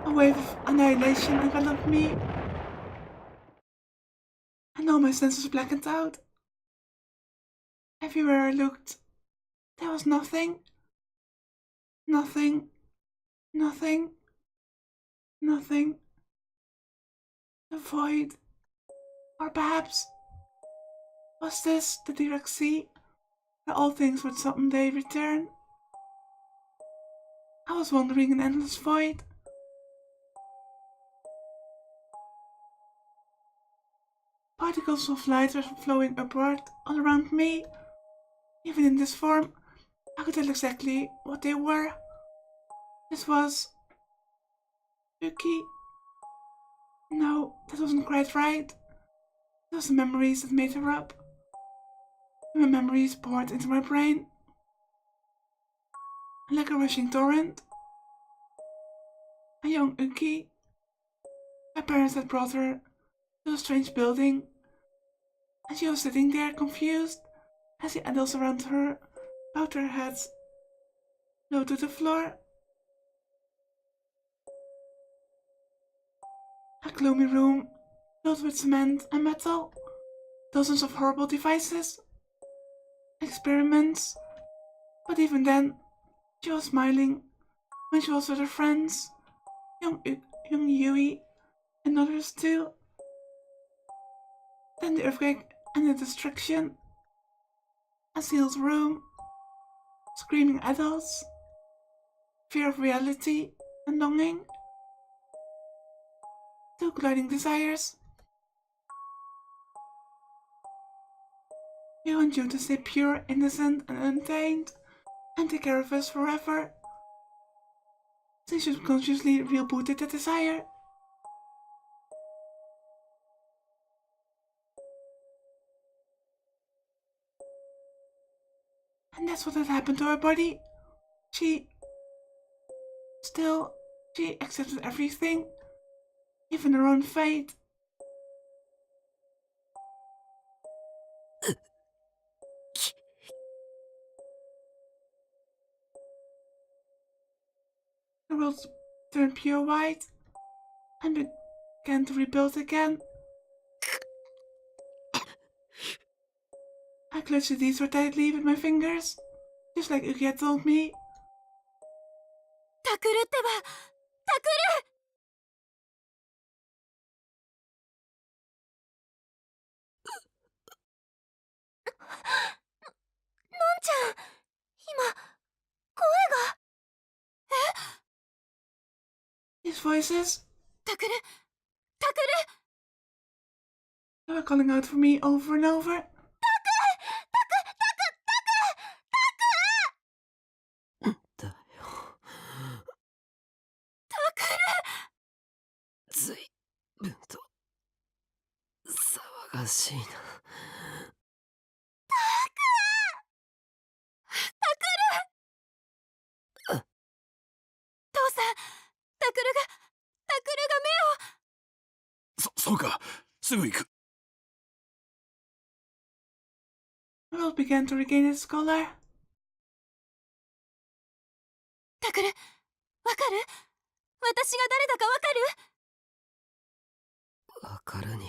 A wave of annihilation enveloped me, and all my senses blackened out. Everywhere I looked, there was nothing. Nothing. Nothing. Nothing. The void. Or perhaps, was this the direct sea, where all things would someday return? I was wandering in endless void. Particles of light were flowing upward all around me. Even in this form, I could tell exactly what they were. This was Uki. No, that wasn't quite right. It was the memories that made her up. My memories poured into my brain like a rushing torrent. A young Uki. My parents had brought her to a strange building, and she was sitting there confused as the adults around her bowed their heads low to the floor. A gloomy room filled with cement and metal, dozens of horrible devices, experiments, but even then, she was smiling when she was with her friends, young Yui and others too. Then the earthquake and the destruction. A sealed room, screaming adults, fear of reality and longing, two colliding desires. We want you to stay pure, innocent and untamed, and take care of us forever. They subconsciously rebooted the desire. And that's what had happened to her body. She accepted everything, even her own fate. The world turned pure white and began to rebuild again. I clutched the detour tightly with my fingers, just like Uki had told me. タクルってば、タクル！のんちゃん、今、声が。His voices, タクル、タクル！ they were calling out for me over and over. だよ。タクル！ずいぶんと騒がしいな。父さん、タクルがそうか、すぐ行く。The world began to regain its color. タクル、わかる？私が誰だかわかる？わかるに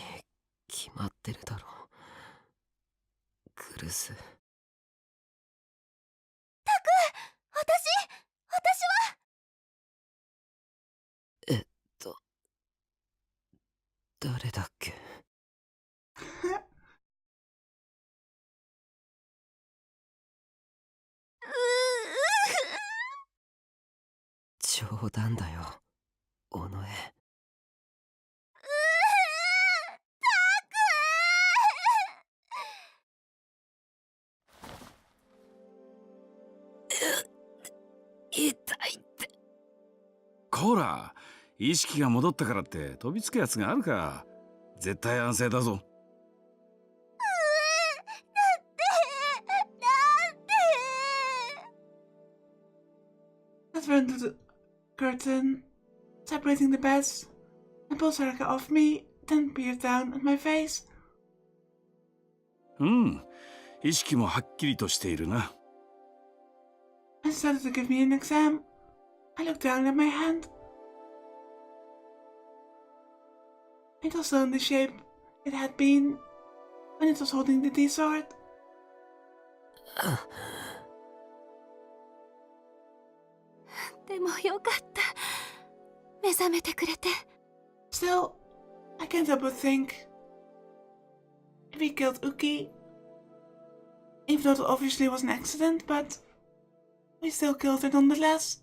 決まってるだろう。クルス。私は。誰だっけ？冗談だよ、尾上。痛いって。こら、意識が戻ったからって飛びつくやつがあるか。絶対安静だぞ。Let's run to the curtain, separating the beds, and pulled Saraka off me, then peered down at my face. 意識もはっきりとしているな。And started to give me an exam. I looked down at my hand. It was still in the shape it had been when it was holding the D-sword. でもよかった。目覚めてくれて。Still, I can't help but think, if he killed Uki, even though it obviously was an accident, but we still killed her nonetheless.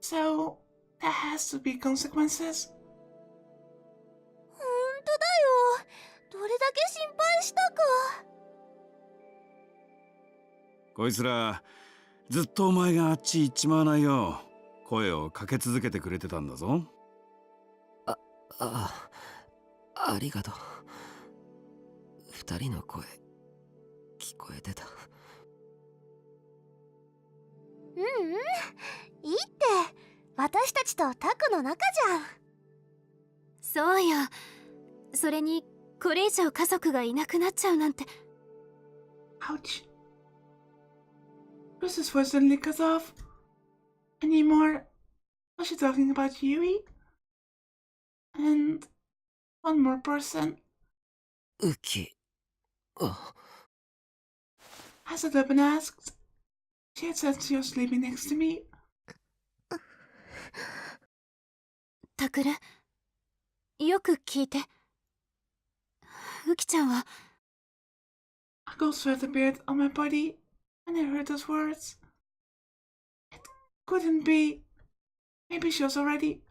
So, there has to be consequences. ほんとだよ。どれだけ心配したか。こいつらずっとお前があっち行っちまわないよう声をかけ続けてくれてたんだぞ。ありがとう。二人の声聞こえてた。いいって。私たちとタクの仲じゃん。そうよ。それにこれ以上家族がいなくなっちゃうなんて。 Ouch. Chris's voice suddenly cut off. Anymore? Was she talking about Yui? And one more person? ウキ。I stood up and asked. She had said she was sleeping next to me. タクル、よく聞いて。ウキちゃんは。 A cold sweat appeared on my body when I heard those words. It couldn't be. Maybe she was already.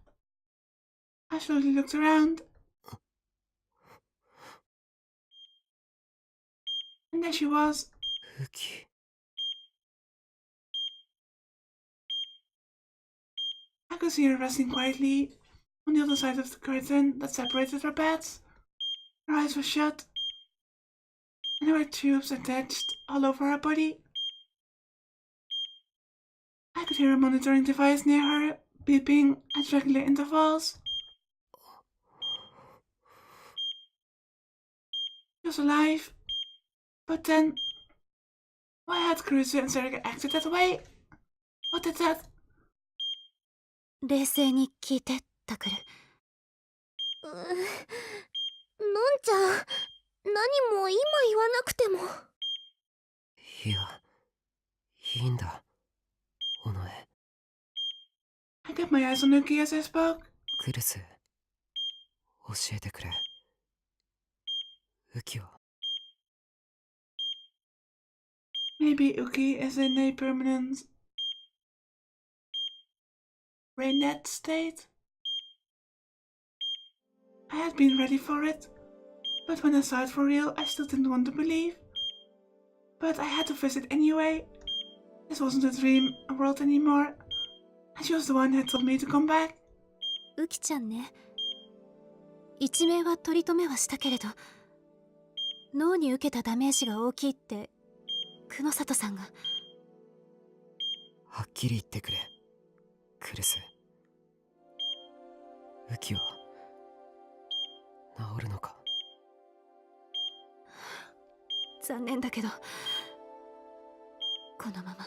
I slowly looked around. And there she was. ウキ。I could see her resting quietly on the other side of the curtain that separated our beds. Her eyes were shut, and there were tubes attached all over her body. I could hear a monitoring device near her, beeping at regular intervals. She was alive. But then, why had Cruiser and Serga acted that way? What did that? 冷静に聞いて、タクル。のんちゃん、何も今言わなくても。いや、いいんだ、尾上。I kept my eyes on Nuki as I spoke. クルス、教えてくれ。ウキは Maybe Uki is in a permanent brain-dead state. I had been ready for it, but when I saw it for real, I still didn't want to believe. But I had to visit anyway. This wasn't a dream, a world anymore. And she was the one who had told me to come back. ウキちゃんね。一命は取り留めはしたけれど、脳に受けたダメージが大きいって、久野里さんが。はっきり言ってくれ、クルス。ウキは治るのか。残念だけど、このまま。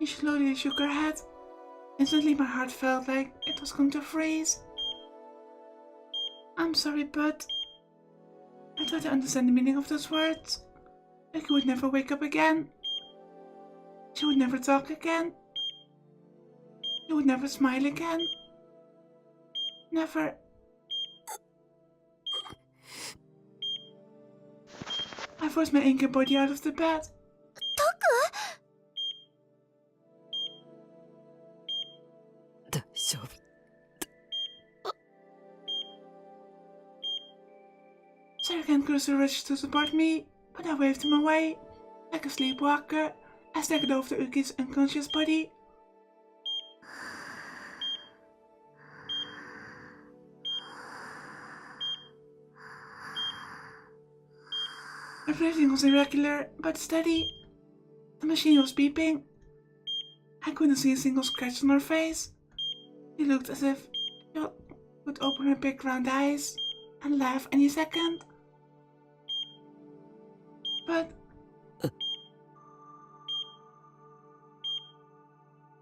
She slowly shook her head. Instantly my heart felt like it was going to freeze. I'm sorry, but I tried to understand the meaning of those words. Like he would never wake up again. She would never talk again. She would never smile again. Never. I forced my aching body out of the bed. Taku? 大丈夫。Serge and Cruiser rushed to support me, but I waved him away. Like a sleepwalker, I staggered over to Uki's unconscious body. Her breathing was irregular, but steady. The machine was beeping. I couldn't see a single scratch on her face. She looked as if she would open her big round eyes and laugh any second. But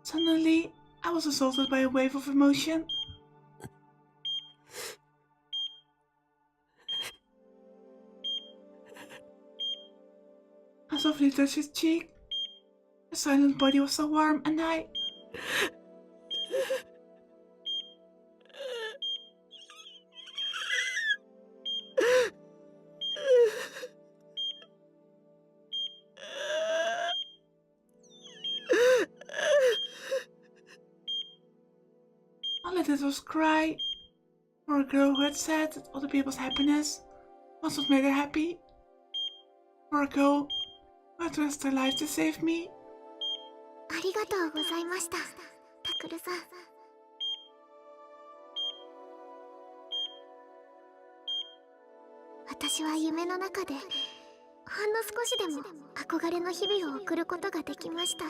suddenly, I was assaulted by a wave of emotion. I softly touched his cheek. His silent body was so warm, and I all I did was cry. For a girl who had said that other people's happiness was what made her happy. For a girl who had risked her life to save me. ありがとうございました、タクルさん。私は夢の中でほんの少しでも憧れの日々を送ることができました。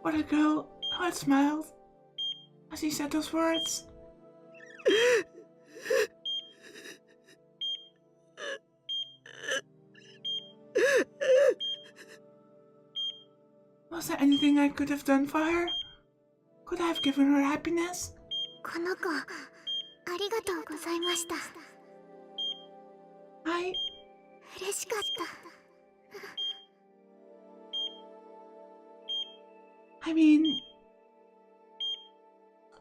What a girl who had smiled as he said those words. Was there anything I could have done for her? Could I have given her happiness? この子、ありがとうございました。嬉しかった。I mean,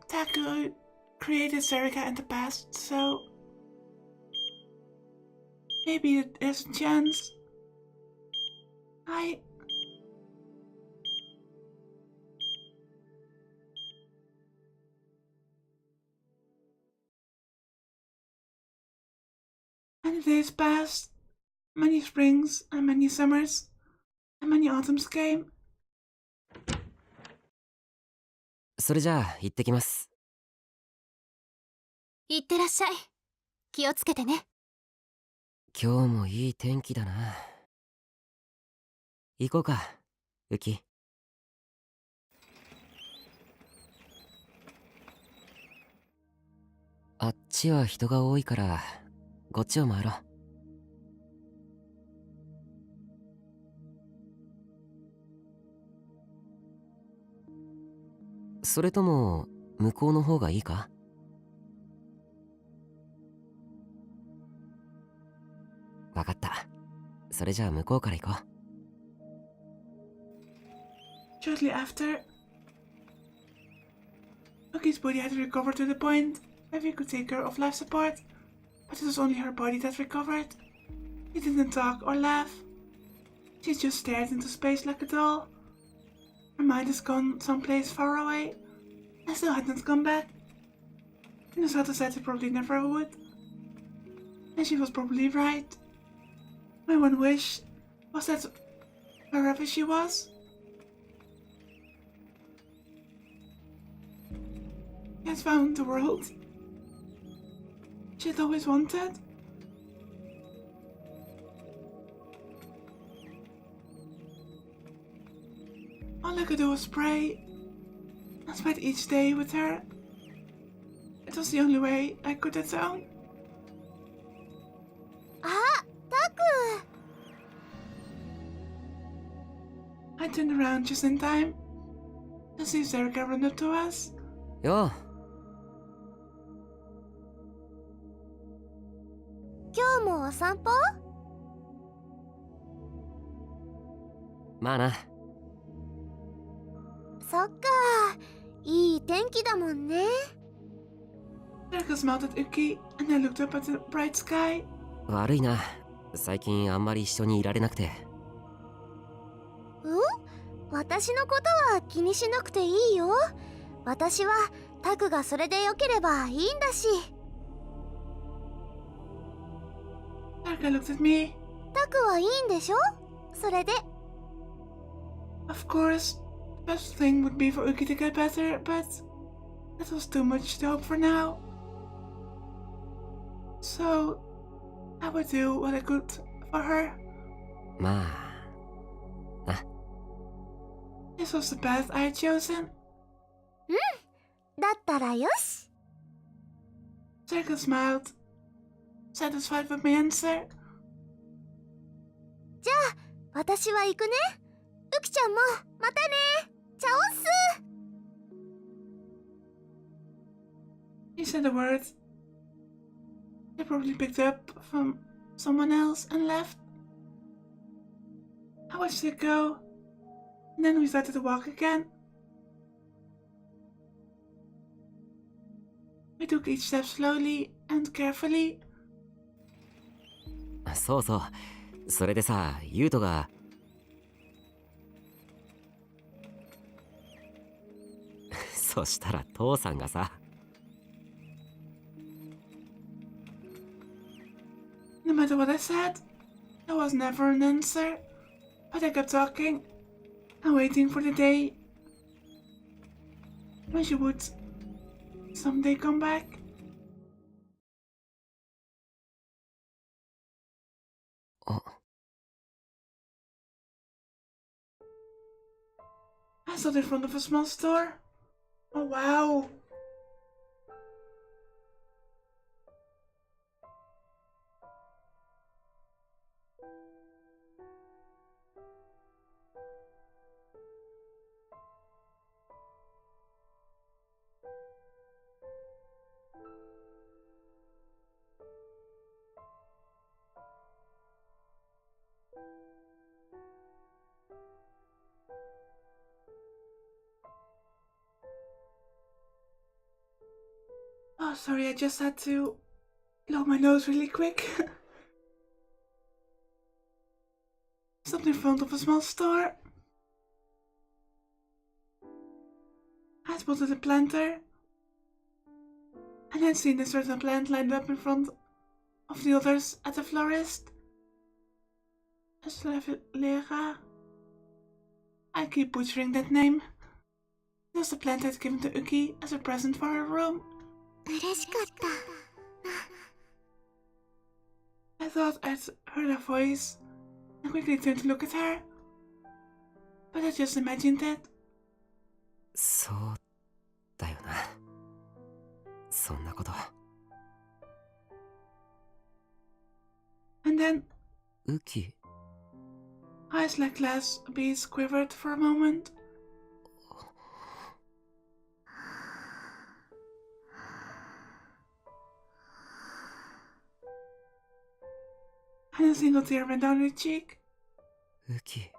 Taku created Serika in the past, so maybe there's a chance. Many days passed, many springs and many summers, and many autumns came. それじゃあ行ってきます。いってらっしゃい。気をつけてね。今日もいい天気だな。行こうか、ウキ。あっちは人が多いから、こっちを回ろう。それとも向こうの方がいいか？わかった。それじゃあ向こうから行こう。Shortly after, Uki's body had recovered to the point where we could take her off life support, but it was only her body that recovered. She didn't talk or laugh. She just stared into space like a doll. Her mind has gone someplace far away and still hadn't come back. Minnesota said it probably never would. And she was probably right. My one wish was that wherever she was, she had found the world she had always wanted. All I could do was pray and spend each day with her. It was the only way I could atone. あ、タク。 I turned around just in time to see Zerika run up to us. よう。今日もお散歩？まあな。そっか、いい天気だもんね。 Zerika smiled at Uki and I looked up at the bright sky. 悪いな。最近あんまり一緒にいられなくて。私のことは気にしなくていいよ。私はタクがそれでよければいいんだし。 Zerika looked at me. タクはいいんでしょ？それで。 Of course, the best thing would be for Uki to get better, but that was too much to hope for now. So, I would do what I could for her. まあ。 This was the path I had chosen. だったらよし。 Zerika smiled, satisfied with my answer. じゃあ私は行くね。ウキちゃんもまたね。チャオス。 He said a word they probably picked up from someone else and left. I watched it go, and then we started to walk again. We took each step slowly and carefully. そうそう。それでさ、ユウトが。そしたら父さんがさ。No matter what I said, there was never an answer. But I kept talking and waiting for the day when she would someday come back. I stood in front of a small store. Oh wow! Oh, sorry, I just had to blow my nose really quick. Stopped in front of a small store. I spotted a planter and had seen a certain plant lined up in front of the others at the florist. Eslevelera. I keep butchering that name. It was the plant I'd given to Uki as a present for her room. 嬉しかった。 I thought I'd heard her voice and quickly turned to look at her. but I just imagined it. そうだよな。そんなこと。And then, ウキ、 eyes like glass beads quivered for a moment. And a single tear went down her cheek. ウキ、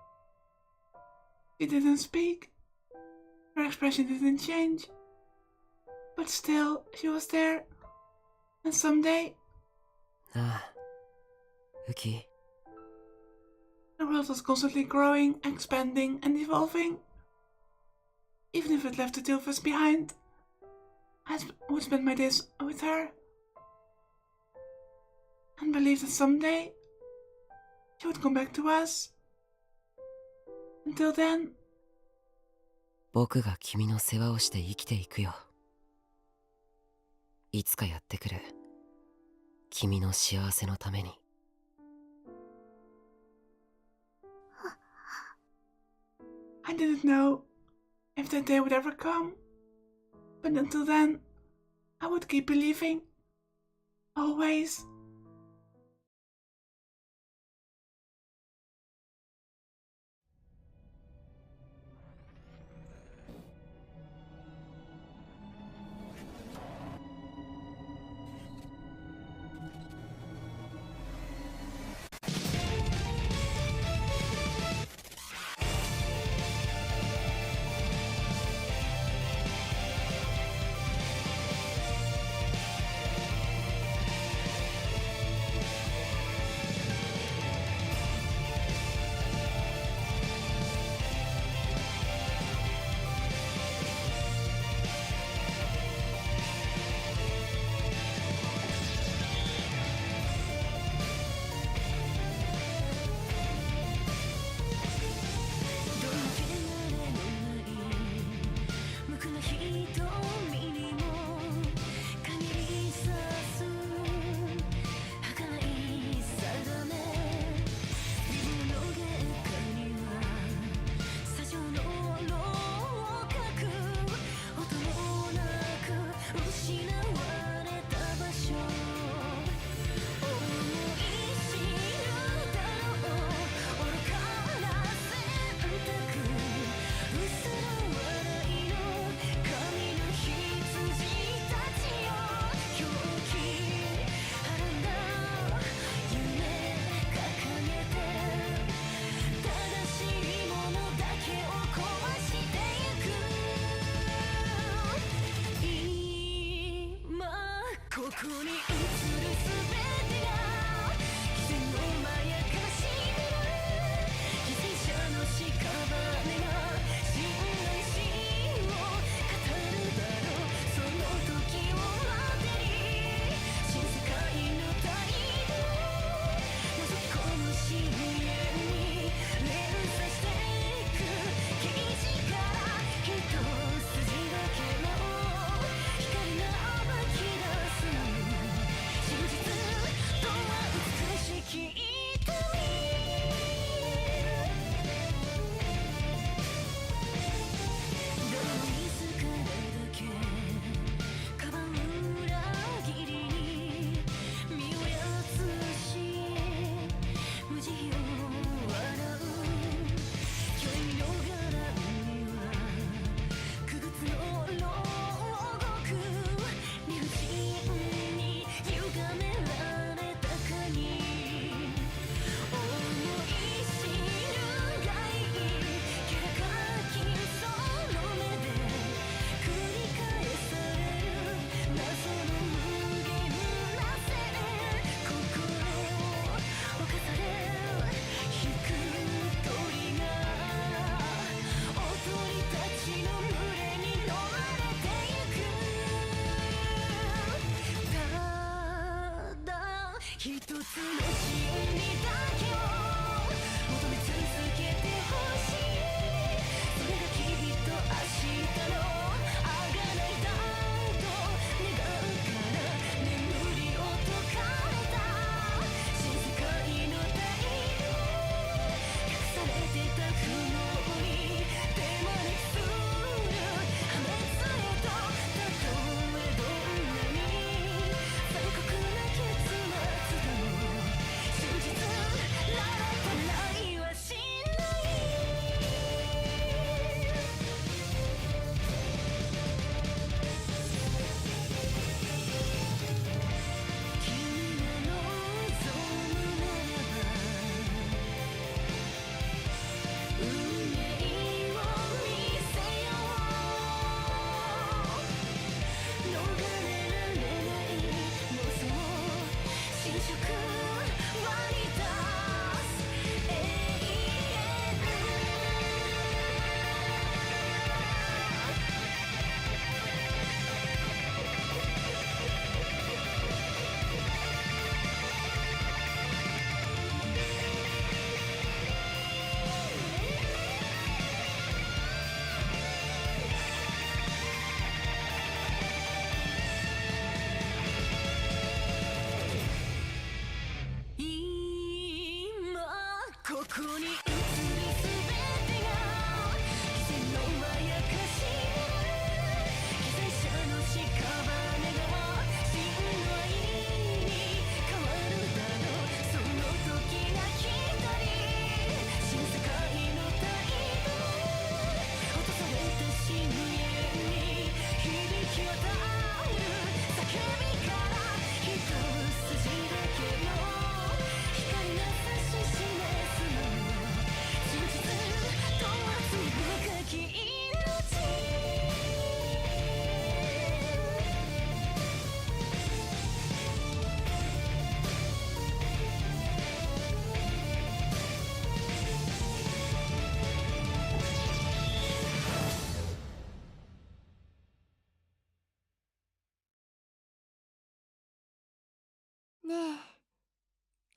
She didn't speak. Her expression didn't change. But still, she was there. And someday, なあ、ウキ、 the world was constantly growing, expanding, and evolving. Even if it left the two of us behind, I would spend my days with her. And believe that someday, she would come back to us. Until then, 僕が君の世話をして生きていくよ。いつかやってくる。君の幸せのために。I didn't know if that day would ever come. But until then, I would keep believing. Always.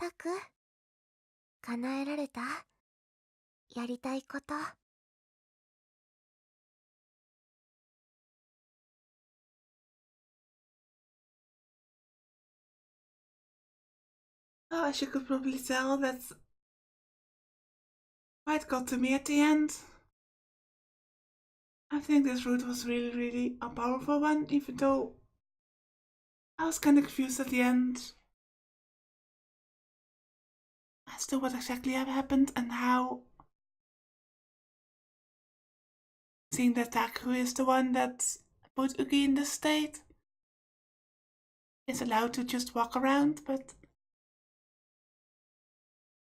タク、叶えられた？やりたいこと。Well, as you could probably tell, that quite got to me at the end. I think this route was really a powerful one, even though I was kind of confused at the end as to what exactly had happened and how, seeing that Taku is the one that put Uki in this state, is allowed to just walk around, but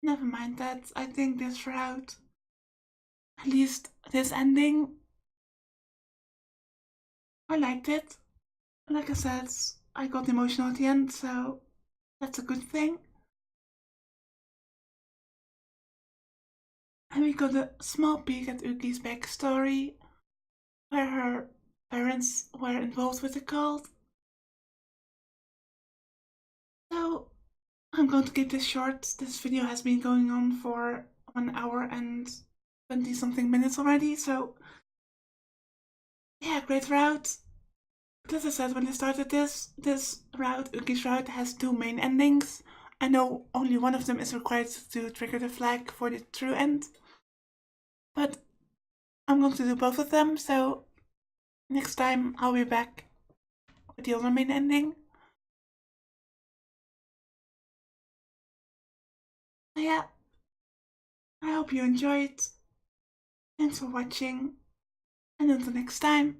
never mind that. I think this route, at least this ending, I liked it. Like I said, I got emotional at the end, so that's a good thing. And we got a small peek at Uki's backstory, where her parents were involved with the cult. So I'm going to keep this short. This video has been going on for 1 hour and 20 something minutes already, so yeah, great route. But as I said when I started this route, Uki's route, has 2 main endings. I know only one of them is required to trigger the flag for the true end, but I'm going to do both of them, so next time I'll be back with the other main ending. So yeah, I hope you enjoyed. Thanks for watching, and until next time.